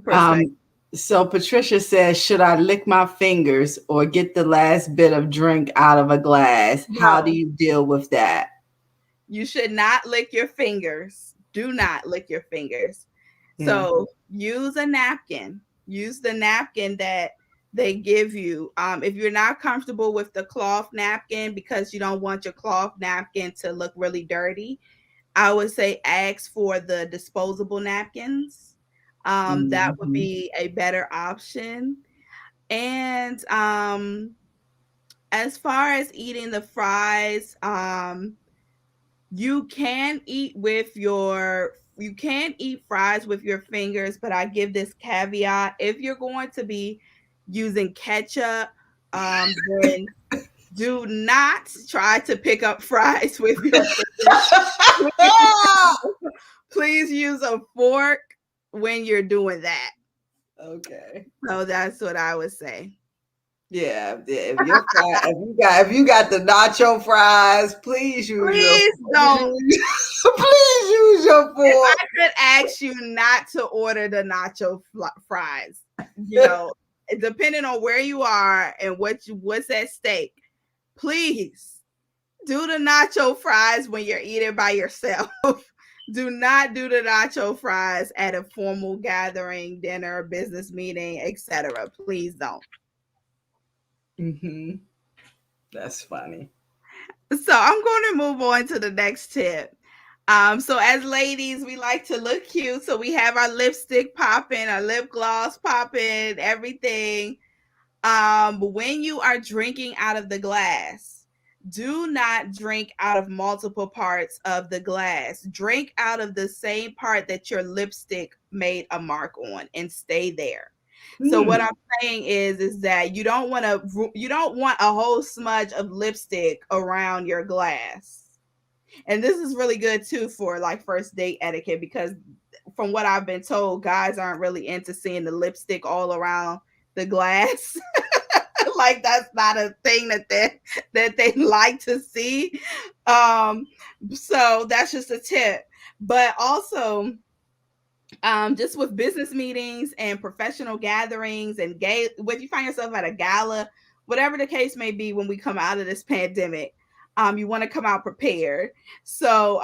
perspective. Um, so Patricia says, should I lick my fingers or get the last bit of drink out of a glass? How do No, you deal with that? you should not lick your fingers. Do not lick your fingers. Yeah. So use a napkin. Use the napkin that they give you. If you're not comfortable with the cloth napkin because you don't want your cloth napkin to look really dirty, I would say ask for the disposable napkins. That would Mhm. be a better option. And as far as eating the fries, you can eat fries with your fingers, but I give this caveat: if you're going to be using ketchup, then do not try to pick up fries with your fingers. Please use a fork when you're doing that. Okay. So that's what I would say. Yeah, if you got the nacho fries, please use your Please don't. please use your If fork. I could ask you not to order the nacho fries, you know, depending on where you are and what's at stake, please do the nacho fries when you're eating by yourself. Do not do the nacho fries at a formal gathering, dinner, business meeting, etc. Please don't. Hmm. That's funny. So I'm going to move on to the next tip. So as ladies, we like to look cute. So we have our lipstick popping, our lip gloss popping, everything. When you are drinking out of the glass, do not drink out of multiple parts of the glass. Drink out of the same part that your lipstick made a mark on and stay there. So what Hmm. I'm saying is that you don't want a whole smudge of lipstick around your glass. And this is really good too for like first date etiquette, because from what I've been told, guys aren't really into seeing the lipstick all around the glass. Like that's not a thing that they like to see. Um, so that's just a tip. But also, just with business meetings and professional gatherings and when you find yourself at a gala, whatever the case may be, when we come out of this pandemic, you want to come out prepared. So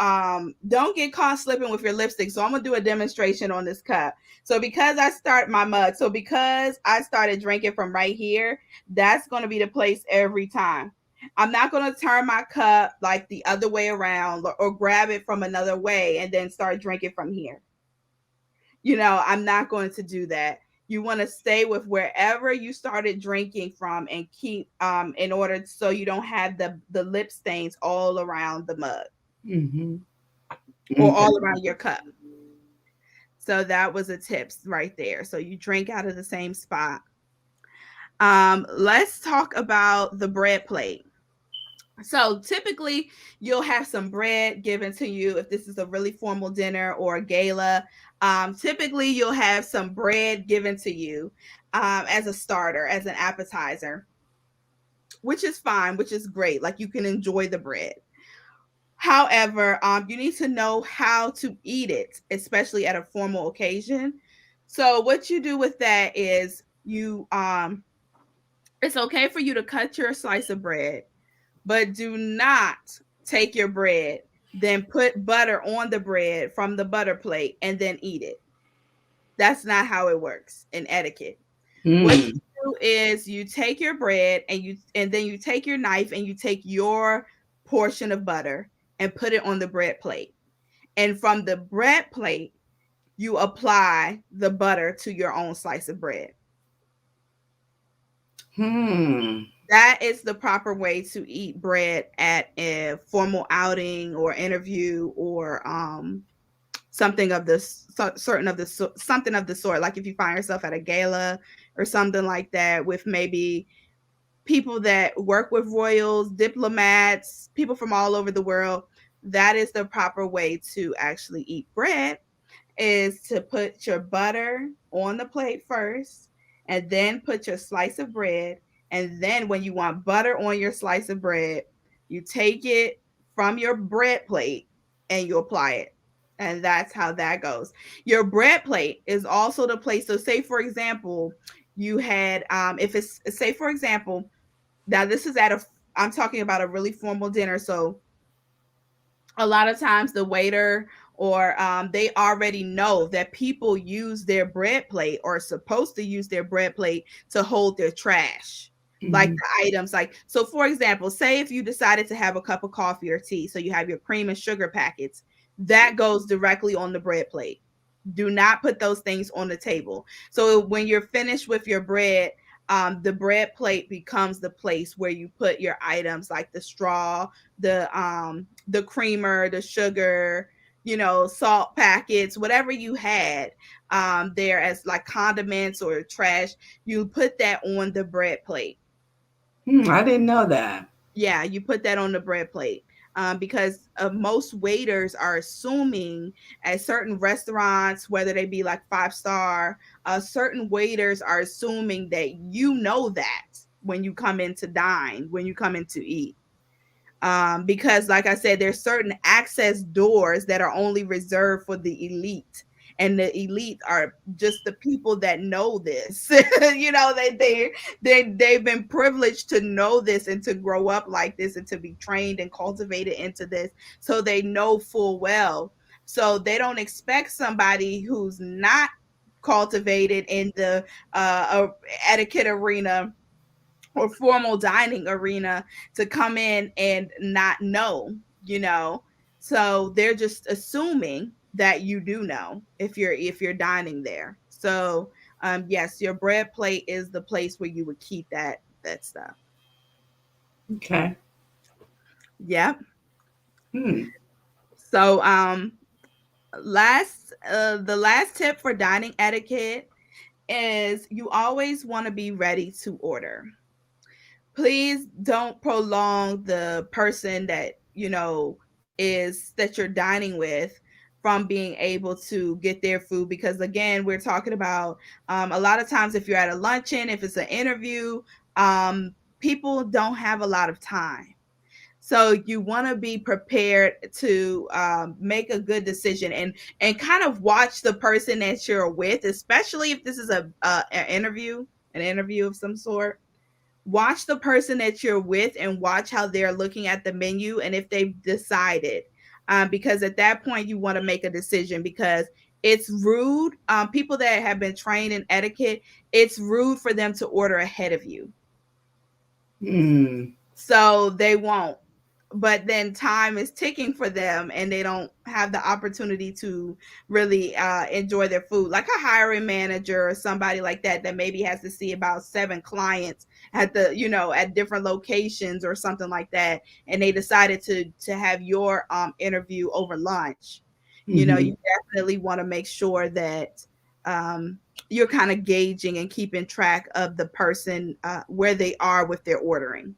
don't get caught slipping with your lipstick. So I'm gonna do a demonstration on this cup. So because I start my mug, so because I started drinking from right here, that's gonna be the place every time. I'm not going to turn my cup like the other way around, or grab it from another way and then start drinking from here. I'm not going to do that. You want to stay with wherever you started drinking from and keep in order so you don't have the lip stains all around the mug Hmm. or Okay. all around your cup. So that was a tips right there. So you drink out of the same spot. Let's talk about the bread plate. So typically you'll have some bread given to you if this is a really formal dinner or a gala. Typically you'll have some bread given to you as a starter, as an appetizer, which is fine, which is great. Like, you can enjoy the bread. However, you need to know how to eat it, especially at a formal occasion. So what you do with that is it's okay for you to cut your slice of bread, but do not take your bread, then put butter on the bread from the butter plate and then eat it. That's not how it works in etiquette. What Hmm. you do is you take your bread and then you take your knife and you take your portion of butter and put it on the bread plate. And from the bread plate, you apply the butter to your own slice of bread. Hmm. That is the proper way to eat bread at a formal outing or interview or something of this certain of the something of the sort, like if you find yourself at a gala or something like that with maybe people that work with royals, diplomats, people from all over the world. That is the proper way to actually eat bread, is to put your butter on the plate first and then put your slice of bread. And then when you want butter on your slice of bread, you take it from your bread plate and you apply it. And that's how that goes. Your bread plate is also the place. So, say for example, you had, if it's, say for example, now this is at a, I'm talking about a really formal dinner. So, a lot of times the waiter or they already know that people use their bread plate or are supposed to use their bread plate to hold their trash, like Hmm. the items. Like, so for example, say if you decided to have a cup of coffee or tea, so you have your cream and sugar packets, that goes directly on the bread plate. Do not put those things on the table. So when you're finished with your bread, the bread plate becomes the place where you put your items like the straw, the creamer, the sugar, salt packets, whatever you had there as like condiments or trash. You put that on the bread plate. Hmm, I didn't know that. Yeah, you put that on the bread plate. Because most waiters are assuming at certain restaurants, whether they be like 5 star, certain waiters are assuming that you know that when you come in to dine, when you come in to eat. Because like I said, there's certain access doors that are only reserved for the elite, and the elite are just the people that know this. They've been privileged to know this and to grow up like this and to be trained and cultivated into this, so they know full well. So they don't expect somebody who's not cultivated in the etiquette arena or formal dining arena to come in and not know. So they're just assuming that you do know if you're dining there. So yes, your bread plate is the place where you would keep that stuff. Okay. Yep. Hmm. So the last tip for dining etiquette is you always want to be ready to order. Please don't prolong the person that you're dining with from being able to get their food, because again, we're talking about a lot of times if you're at a luncheon, if it's an interview, people don't have a lot of time. So you want to be prepared to make a good decision and kind of watch the person that you're with, especially if this is an interview of some sort. Watch the person that you're with and watch how they're looking at the menu and if they've decided. Because at that point, you want to make a decision, because it's rude. People that have been trained in etiquette, it's rude for them to order ahead of you. Hmm. So they won't. But then time is ticking for them and they don't have the opportunity to really enjoy their food, like a hiring manager or somebody like that maybe has to see about 7 clients at different locations or something like that, and they decided to have your interview over lunch. Hmm. You definitely want to make sure that um, you're kind of gauging and keeping track of the person, where they are with their ordering.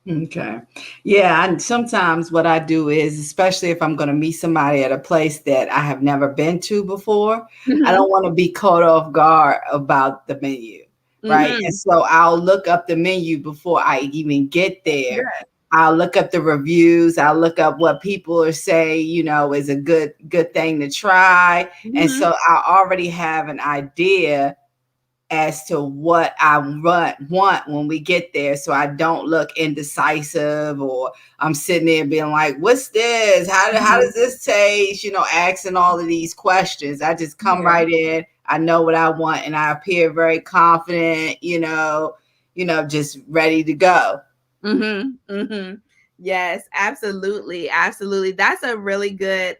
Okay. Yeah, and sometimes what I do is, especially if I'm going to meet somebody at a place that I have never been to before, I Hmm. don't want to be caught off guard about the menu, right? And Hmm. so I'll look up the menu before I even get That's there. good. I'll look up the reviews. I'll look up what people are saying, is a good thing to try. And Mhm. so I already have an idea as to what I want when we get there, so I don't look indecisive, or I'm sitting there being like, "What's this? How Mhm. does this taste?" Asking all of these questions. I just come Yeah. right in. I know what I want, and I appear very confident. Just ready to go. Mhm. Mhm. Yes, absolutely. Absolutely. That's a really good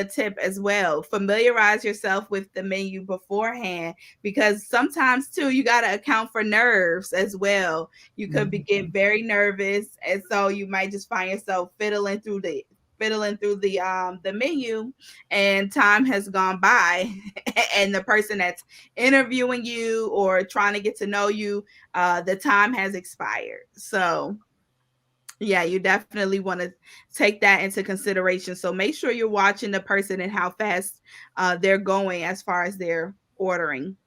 tip as well. Familiarize yourself with the menu beforehand, because sometimes too you got to account for nerves as well. You could be get Mhm. very nervous, and so you might just find yourself fiddling through the menu, and time has gone by and the person that's interviewing you or trying to get to know you, the time has expired. So yeah, you definitely want to take that into consideration. So make sure you're watching the person and how fast they're going as far as their ordering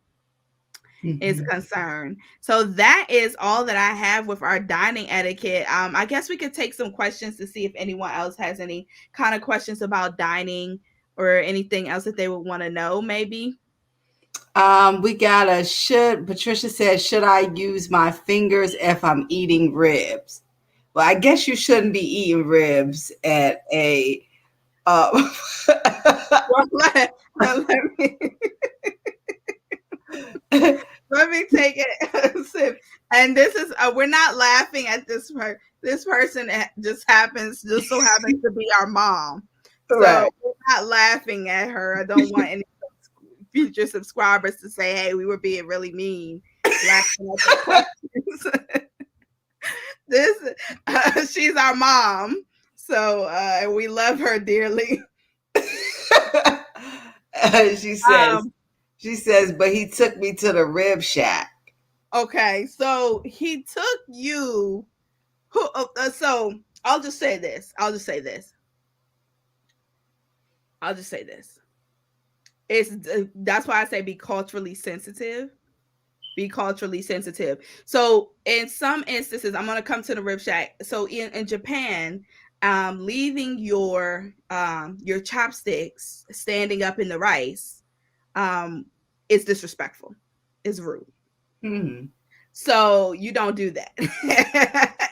is Mhm. concerned. So that is all that I have with our dining etiquette. I guess we could take some questions to see if anyone else has any kind of questions about dining or anything else that they would want to know, maybe. We got a should. Patricia said, "Should I use my fingers if I'm eating ribs?" Well, I guess you shouldn't be eating ribs at a. Uh, Well, let me let me take it a sip. And this is we're not laughing at this person just so happens to be our mom. So right. we're not laughing at her. I don't want any future subscribers to say, "Hey, we were being really mean, laughing at the questions." This she's our mom, so and we love her dearly. she says. Um, She says, but he took me to the rib shack. okay, so he took you. So I'll just say this. I'll just say this. It's that's why I say be culturally sensitive. Be culturally sensitive. So in some instances, I'm gonna come to the rib shack. So in Japan, leaving your chopsticks standing up in the rice, um, is disrespectful. Is rude. Hmm. So you don't do that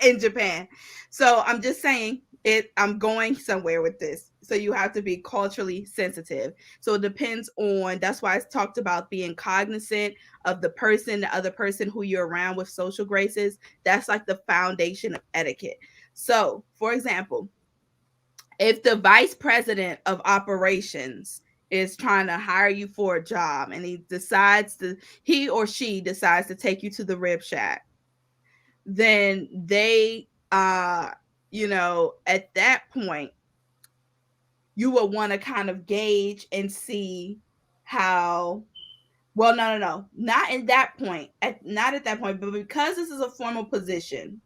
in Japan. So I'm just saying it. I'm going somewhere with this. So you have to be culturally sensitive. So it depends on. That's why I talked about being cognizant of the other person who you're around with social graces. That's like the foundation of etiquette. So, for example, if the vice president of operations is trying to hire you for a job and he or she decides to take you to the rib shack, then they at that point you will want to kind of gauge and see how. Well, no, not in that point, not at that point, but because this is a formal position,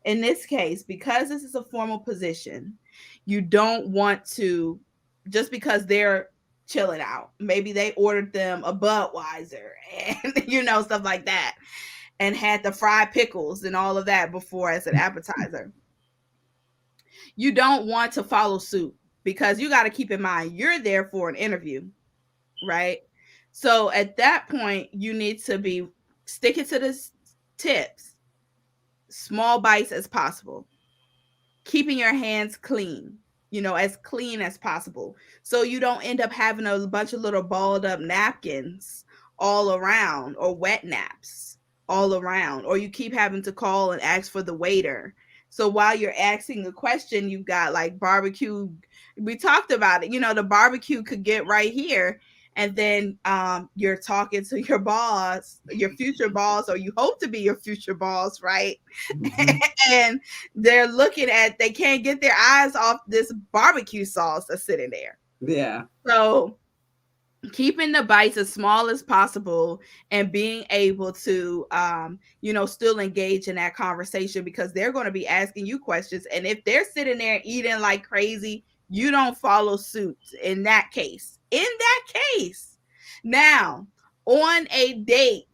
in this case, because this is a formal position, you don't want to, just because they're chilling out, maybe they ordered them a Budweiser and stuff like that, and had the fried pickles and all of that before as an appetizer. You don't want to follow suit, because you got to keep in mind you're there for an interview, right? So at that point, you need to be sticking to the tips, small bites as possible, keeping your hands clean, as clean as possible. So you don't end up having a bunch of little balled up napkins all around, or wet naps all around, or you keep having to call and ask for the waiter. So while you're asking the question, you've got like barbecue. We talked about it, the barbecue could get right here. And then you're talking to your boss, your future boss, or you hope to be your future boss, right? Hmm. And they can't get their eyes off this barbecue sauce that's sitting there. Yeah. So keeping the bites as small as possible and being able to still engage in that conversation, because they're going to be asking you questions, and if they're sitting there eating like crazy, you don't follow suit in that case. Now, on a date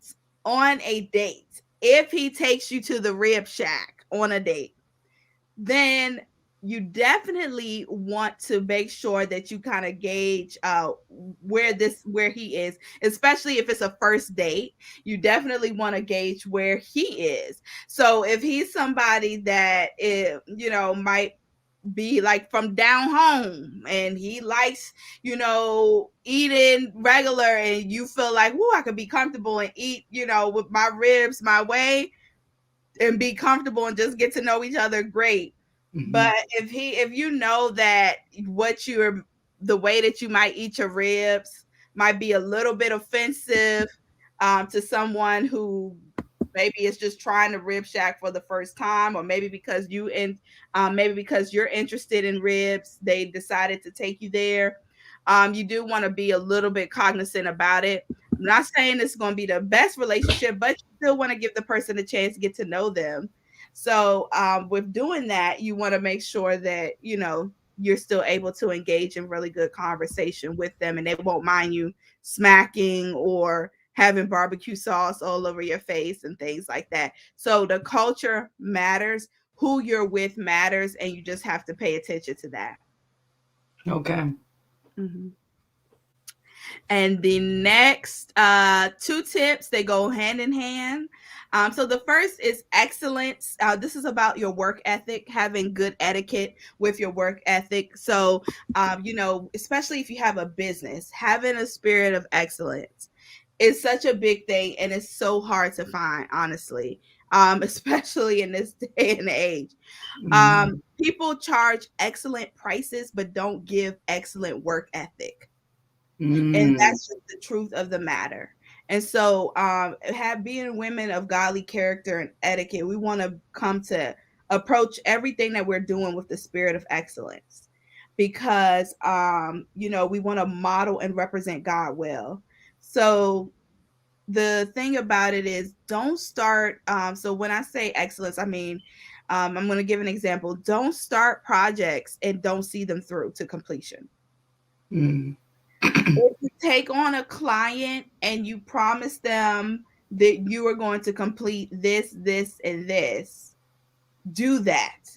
if he takes you to the rib shack on a date, then you definitely want to make sure that you kind of gauge where he is, especially if it's a first date. You definitely want to gauge where he is. So if he's somebody that might be like from down home and he likes eating regular, and you feel like, "Whoa, I could be comfortable and eat with my ribs my way and be comfortable and just get to know each other," great. Mm-hmm. But if you know that the way that you might eat your ribs might be a little bit offensive to someone who maybe is just trying to rib shack for the first time, or maybe because you're interested in ribs, they decided to take you there. You do want to be a little bit cognizant about it. I'm not saying it's going to be the best relationship, but you still want to give the person a chance to get to know them. So, with doing that, you want to make sure that you're still able to engage in really good conversation with them, and they won't mind you smacking or having barbecue sauce all over your face and things like that. So the culture matters, who you're with matters, and you just have to pay attention to that. Okay. Mhm. And the next two tips, they go hand in hand. So the first is excellence. This is about your work ethic, having good etiquette with your work ethic. So, especially if you have a business, having a spirit of excellence is such a big thing, and it's so hard to find, honestly, especially in this day and age. Mm-hmm. People charge excellent prices, but don't give excellent work ethic, and Mm-hmm. that's just the truth of the matter. And so, have being women of godly character and etiquette, we want to come to approach everything that we're doing with the spirit of excellence, because we want to model and represent God well. So the thing about it is, don't start. So when I say excellence, I mean, I'm going to give an example. Don't start projects and don't see them through to completion. Mm-hmm. If you take on a client and you promise them that you are going to complete this, this, and this, do that.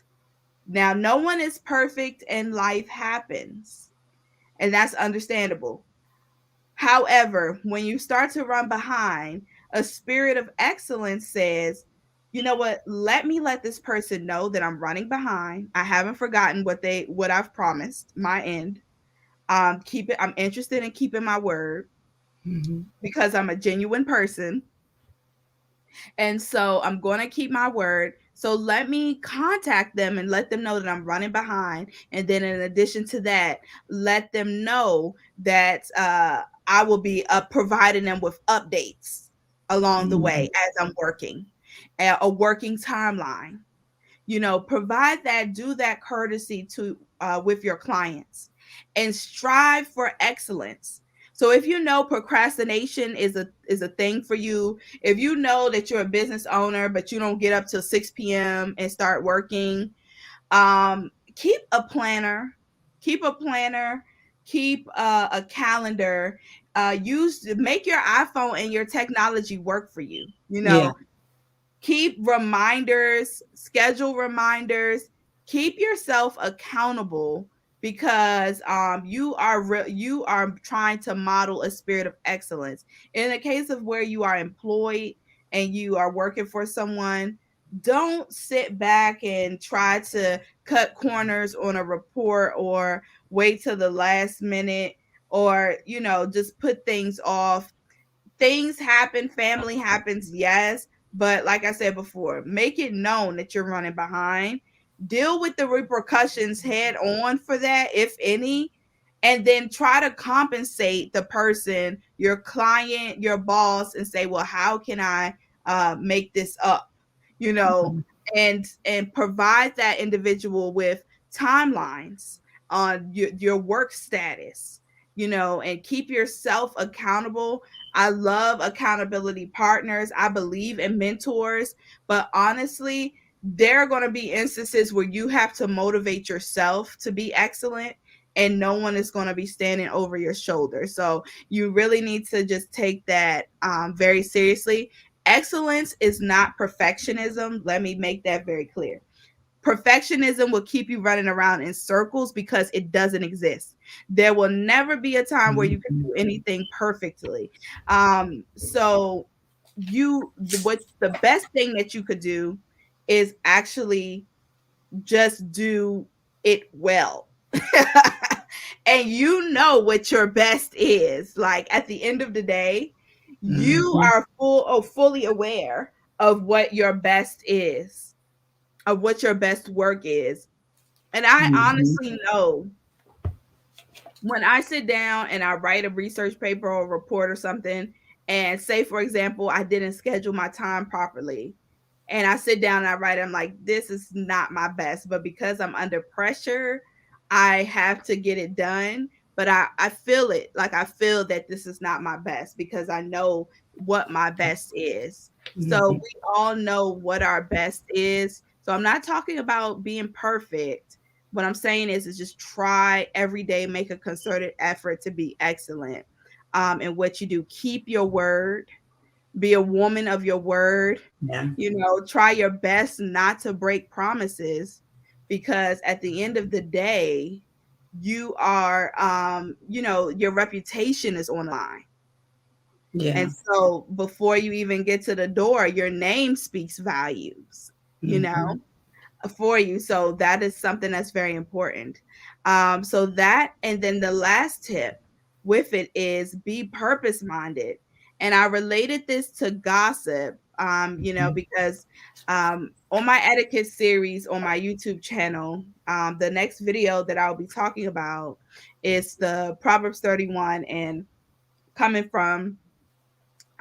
Now, no one is perfect and life happens, and that's understandable. However, when you start to run behind, a spirit of excellence says, "You know what? Let this person know that I'm running behind. I haven't forgotten what I've promised, my end. Keep it. I'm interested in keeping my word Mm-hmm. because I'm a genuine person. And so I'm going to keep my word. So let me contact them and let them know that I'm running behind. And then, in addition to that, let them know that I will be providing them with updates along the Mm-hmm. way as I'm working, a working timeline. Provide that, do that courtesy to with your clients, and strive for excellence. So if you know procrastination is a thing for you, if you know that you're a business owner but you don't get up till 6 p.m. and start working, keep a planner, keep a planner, keep a calendar. Make your iPhone and your technology work for you. Yeah. Keep reminders, schedule reminders, keep yourself accountable, because you are trying to model a spirit of excellence. In the case of where you are employed and you are working for someone, don't sit back and try to cut corners on a report, or wait till the last minute, or just put things off. Things happen, family happens, yes, but like I said before, make it known that you're running behind. Deal with the repercussions head on for that, if any, and then try to compensate the person, your client, your boss, and say, "Well, how can I make this up?" You know, Mm-hmm. and provide that individual with timelines on your work status, and keep yourself accountable. I love accountability partners. I believe in mentors, but honestly, there are going to be instances where you have to motivate yourself to be excellent, and no one is going to be standing over your shoulder. So you really need to just take that very seriously. Excellence is not perfectionism. Let me make that very clear. Perfectionism will keep you running around in circles because it doesn't exist. There will never be a time where you can Mhm. do anything perfectly. So what the best thing that you could do is actually just do it well. And you know what your best is. Like at the end of the day, you Mhm. are fully aware of what your best is, of what your best work is. And I Mhm. honestly know when I sit down and I write a research paper or report or something, and say, for example, I didn't schedule my time properly, and I sit down and I write, I'm like, this is not my best, but because I'm under pressure, I have to get it done. But I feel it. Like I feel that this is not my best because I know what my best is. So Mhm. we all know what our best is. So I'm not talking about being perfect. What I'm saying is just try every day, make a concerted effort to be excellent in what you do. Keep your word, be a woman of your word. Yeah. Try your best not to break promises because at the end of the day, you are, your reputation is on the line. Yeah. And so before you even get to the door, your name speaks volumes, you know? Mhm. For you. So that is something that's very important. So that, and then the last tip with it is be purpose minded. And I related this to gossip, because on my etiquette series on my YouTube channel, the next video that I'll be talking about is the Proverbs 31 and coming from,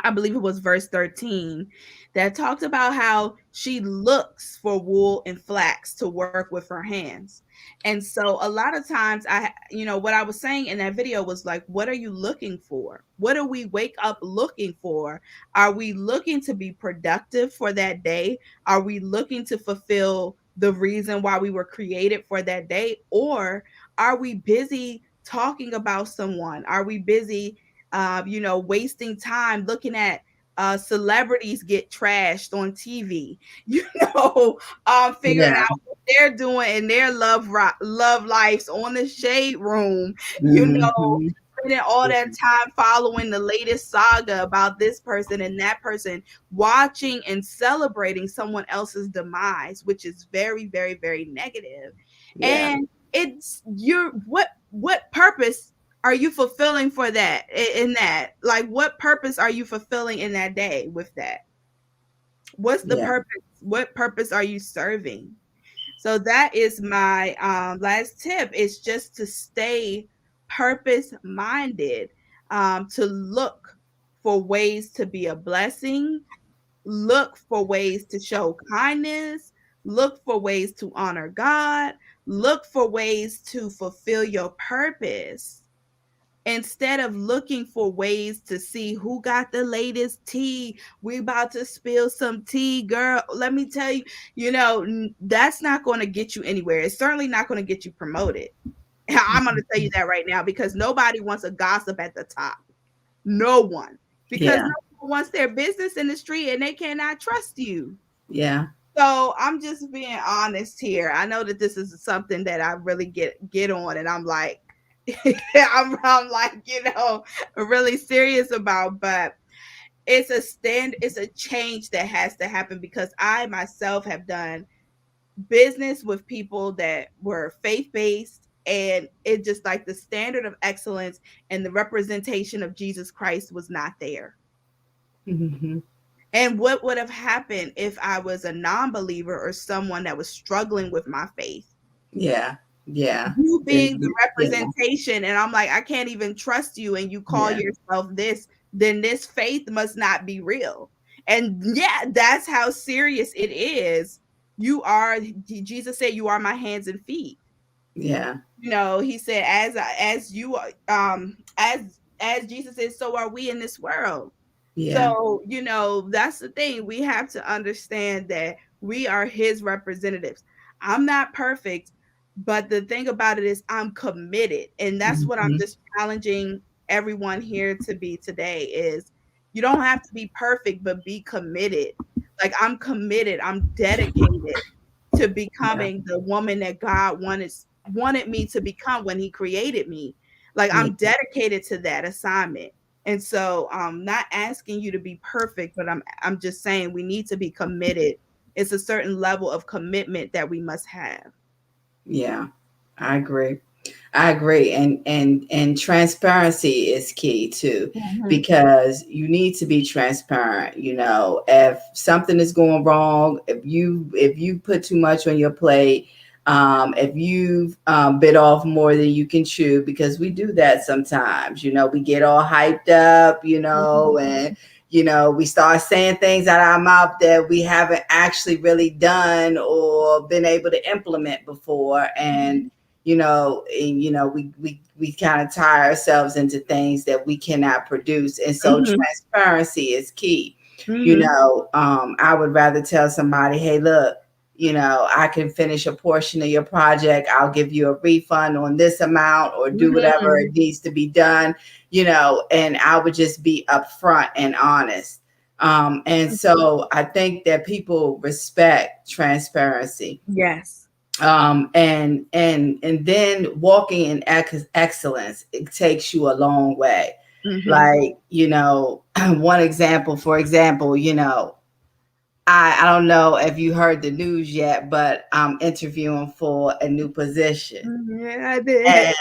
I believe it was verse 13, that talked about how she looks for wool and flax to work with her hands. And so a lot of times what I was saying in that video was like, what are you looking for? What do we wake up looking for? Are we looking to be productive for that day? Are we looking to fulfill the reason why we were created for that day? Or are we busy talking about someone? Are we busy wasting time looking at celebrities get trashed on TV, figuring Yeah. out what they're doing in their love lives on the shade room, Mhm. spending all that time following the latest saga about this person and that person, watching and celebrating someone else's demise, which is very, very, very negative. Yeah. And it's your what purpose are you fulfilling for that in that? Like what purpose are you fulfilling in that day with that? What's the Yeah. purpose? What purpose are you serving? So that is my last tip, is just to stay purpose minded, to look for ways to be a blessing, look for ways to show kindness, look for ways to honor God, look for ways to fulfill your purpose instead of looking for ways to see who got the latest tea. We about to spill some tea, girl. Let me tell you, that's not going to get you anywhere. It's certainly not going to get you promoted. I'm going to tell you that right now because nobody wants a gossip at the top. No one. Because Yeah. no one wants their business in the street and they cannot trust you. Yeah. So I'm just being honest here. I know that this is something that I really get on, and I'm like, I'm like, really serious about, but it's a change that has to happen because I myself have done business with people that were faith-based, and it just like the standard of excellence and the representation of Jesus Christ was not there. Mhm. And what would have happened if I was a non-believer or someone that was struggling with my faith? Yeah. Yeah. You Then being the yeah. representation, and I'm like, I can't even trust you, and you call Yeah. yourself this, then this faith must not be real. And yeah, that's how serious it is. Jesus said, you are my hands and feet. Yeah. He said, as you are, as Jesus is, so are we in this world. Yeah. So, that's the thing. We have to understand that we are his representatives. I'm not perfect, but the thing about it is I'm committed. And that's what I'm Mhm. just challenging everyone here to be today is you don't have to be perfect, but be committed. Like I'm committed, I'm dedicated to Yeah. becoming the woman that God wanted me to become when he created me. Like Yeah. I'm dedicated to that assignment. And so not asking you to be perfect, but I'm just saying we need to be committed. It's a certain level of commitment that we must have. Yeah. I agree. I agree. And transparency is key too, Mhm. because you need to be transparent. If something is going wrong, if you put too much on your plate, if you've bit off more than you can chew, because we do that sometimes. We get all hyped up, and we start saying things out of our mouth that we haven't actually really done or been able to implement before. We kind of tie ourselves into things that we cannot produce. And so Mhm. transparency is key. Mhm. I would rather tell somebody, hey, look, I can finish a portion of your project. I'll give you a refund on this amount or do whatever Mhm. it needs to be done, and I would just be upfront and honest. And so I think that people respect transparency. Yes. And then walking in excellence, it takes you a long way. Mhm. Like, one example, for example, I don't know if you heard the news yet, but I'm interviewing for a new position. Yeah, I did. And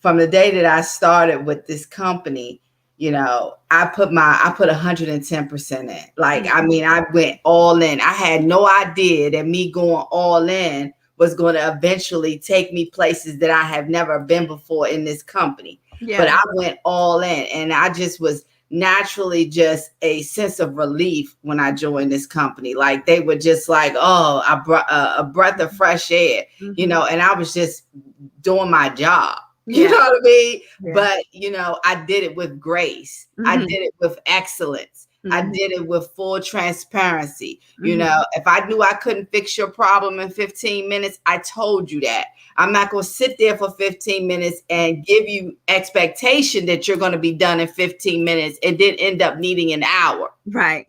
from the day that I started with this company, I put 110% in. Like, I mean, I went all in. I had no idea that me going all in was going to eventually take me places that I have never been before in this company. But Yeah. I went all in, and I just was naturally just a sense of relief when I joined this company. Like, they were just like, oh, a breath of fresh air, Mhm. and I was just doing my job. You Yeah. know what I mean? Yeah. But, I did it with grace. I did Mhm. it with excellence. I Mhm. did it with full transparency. Mhm. If I knew I couldn't fix your problem in 15 minutes, I told you that. I'm not going to sit there for 15 minutes and give you expectation that you're going to be done in 15 minutes and then end up needing an hour. Right.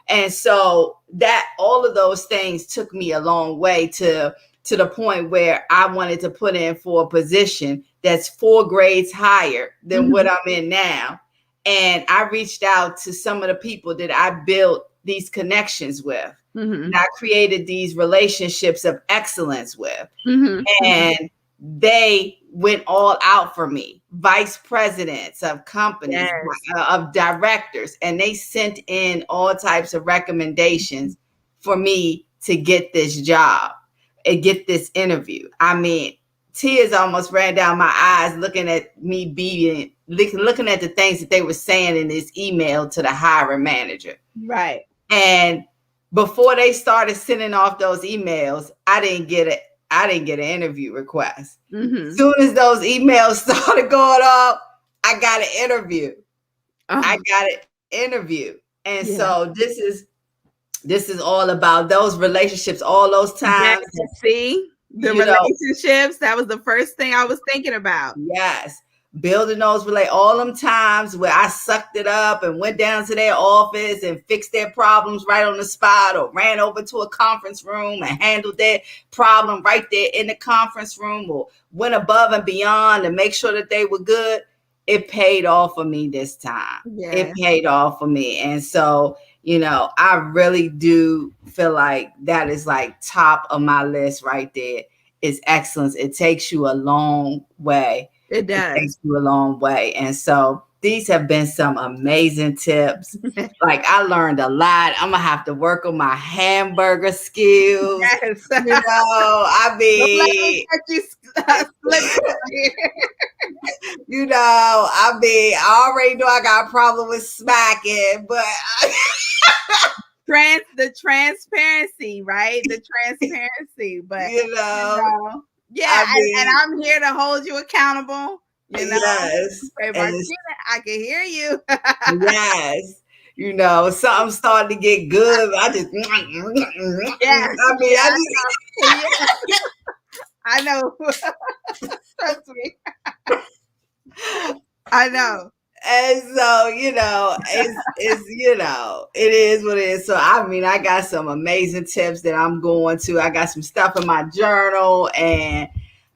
And so that all of those things took me a long way to the point where I wanted to put in for a position that's 4 grades higher than what Mhm. I'm in now. And I reached out to some of the people that I built these connections with, and Mhm. I created these relationships of excellence with. Mhm. Mhm. And they went all out for me, vice presidents of companies, Yes. of directors, and they sent in all types of recommendations for me to get this job and get this interview. I mean, tears almost ran down my eyes looking at me looking at the things that they were saying in this email to the hiring manager. Right. And before they started sending off those emails, I didn't get it. I didn't get an interview request. Mhm. Soon as those emails started going off, I got an interview. I Oh, got an interview. And yeah. so this is all about those relationships, all those Yes. times that, See the you know, relationships. That was the first thing I was thinking about. yes. Building those all them times where I sucked it up and went down to their office and fixed their problems right on the spot, or ran over to a conference room and handled their problem right there in the conference room, or went above and beyond to make sure that they were good. It paid off for me this time. It Yes. paid off for me. And so, I really do feel like that is like top of my list right there, is excellence. It takes you a long way. It It takes does. you a long way. And so these have been some amazing tips. Like, I learned a lot. I'm gonna have to work on my hamburger skills. Yes. I Don't let me mean, catch you slipping over here. I already know I got a problem with smacking, but The transparency, right? The transparency. But you know, yeah, I and mean, I'm here to hold you accountable. yes, Say, and Martina, I can hear you. yes. Something started to get good. I just, I Yes, mean, yeah, I I just, know. Yeah, I know. Trust me. I know. And so, it is what it is. So, I mean, I got some amazing tips that I'm going to. I got some stuff in my journal, and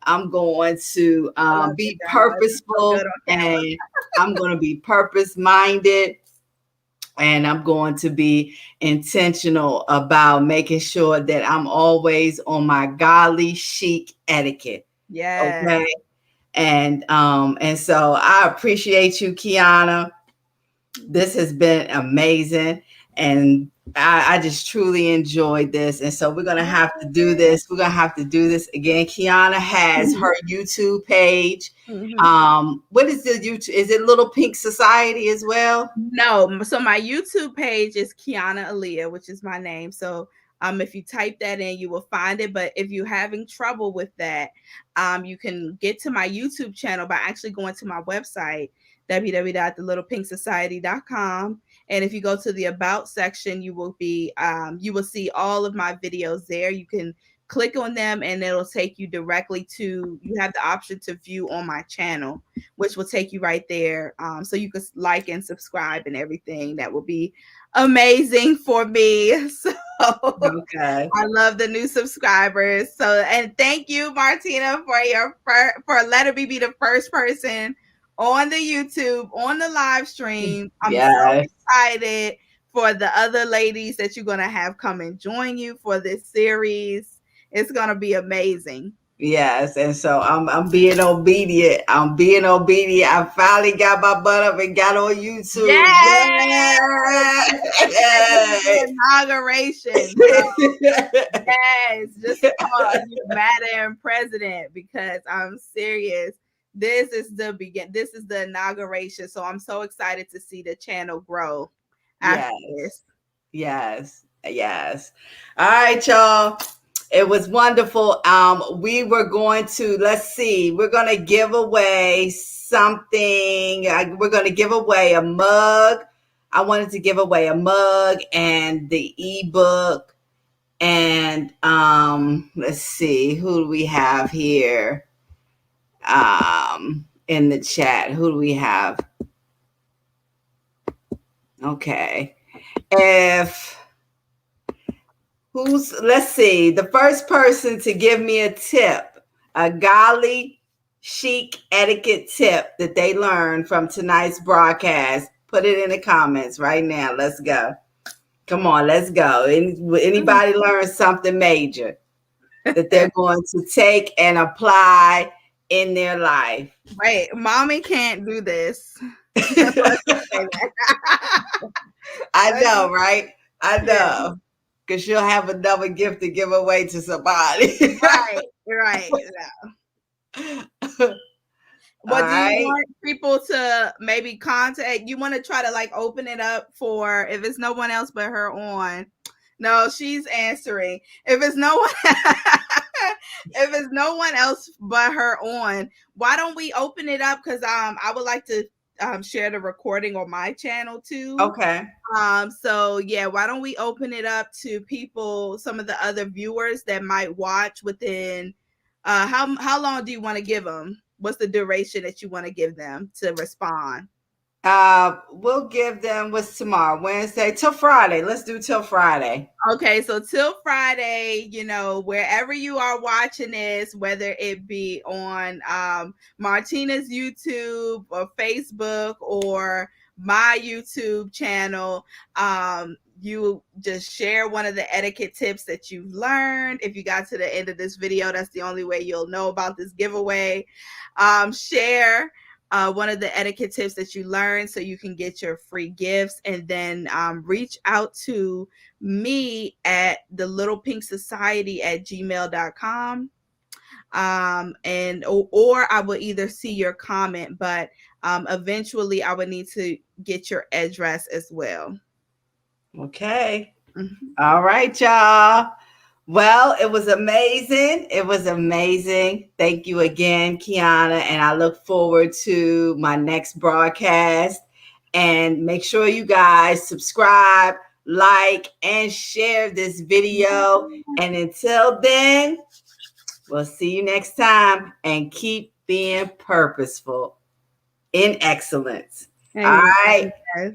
I'm going to I love your be journal. It's so good purposeful, on camera. and I'm going to be purpose minded, and I'm going to be intentional about making sure that I'm always on my godly chic etiquette. Yes. Okay. And so I appreciate you, Quiana. This has been amazing. And I just truly enjoyed this. And so we're gonna have to do this. We're gonna have to do this again. Kiana has her YouTube page. Mhm. What is the YouTube? Is it Little Pink Society as well? No, so my YouTube page is Quiana Alia, which is my name. So if you type that in, you will find it. But if you're having trouble with that, you can get to my YouTube channel by actually going to my website, www.thelittlepinksociety.com. And if you go to the about section, you will see all of my videos there. You can click on them and it'll take you directly to, you have the option to view on my channel, which will take you right there. So you can like and subscribe and everything. That will be amazing for me. So Okay. I love the new subscribers. So, and thank you, Martina, for letting me be the first person on the YouTube on the live stream. I'm so Yes. excited for the other ladies that you're gonna have come and join you for this series. It's gonna be amazing. Yes, and so I'm being obedient. I'm being obedient. I finally got my butt up and got on YouTube. Yes, this is Yay! the inauguration. So yes, just call you Madam President because I'm serious. This is the begin. This is the inauguration. So I'm so excited to see the channel grow after Yes. this. Yes. Yes. All right, y'all. It was wonderful. We were going to, let's see, we're going to give away something. We're going to give away a mug. I wanted to give away a mug and the ebook. And let's see, who do we have here in the chat? Who do we have? Okay. If let's see, the first person to give me a tip, a golly chic etiquette tip that they learned from tonight's broadcast, put it in the comments right now. Let's go. Come on, let's go. Anybody learn something major that they're going to take and apply in their life? Wait, mommy can't do this. Let's just say that. I Let's know, just- right? I yeah, know. Because she'll have another gift to give away to somebody. right, right. All What do you right. want people to maybe contact? You want to try to like open it up for if it's no one else but her on. No, she's answering. If it's no one if it's no one else but her on, why don't we open it up? Because I would like to share the recording on my channel too. Okay. So yeah, why don't we open it up to people, some of the other viewers that might watch within how long do you want to give them? What's the duration that you want to give them to respond? We'll give them what's tomorrow, Wednesday till Friday. Let's do till Friday. Okay, so till Friday, wherever you are watching this, whether it be on Martina's YouTube or Facebook or my YouTube channel, you just share one of the etiquette tips that you've learned. If you got to the end of this video, that's the only way you'll know about this giveaway. Share one of the etiquette tips that you learned so you can get your free gifts, and then reach out to me at the little pink society at gmail.com. And or I will either see your comment, but eventually I would need to get your address as well. Okay. Mhm. All right, y'all. Well, it was amazing. It was amazing. Thank you again, Quiana. And I look forward to my next broadcast. And make sure you guys subscribe, like, and share this video. And until then, we'll see you next time, and keep being purposeful in excellence. All Amen. right. Yes.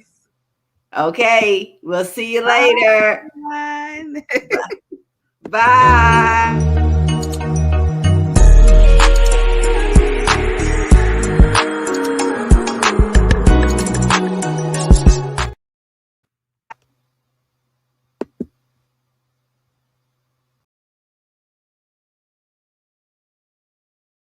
Okay. We'll see you Bye, later. everyone. Bye.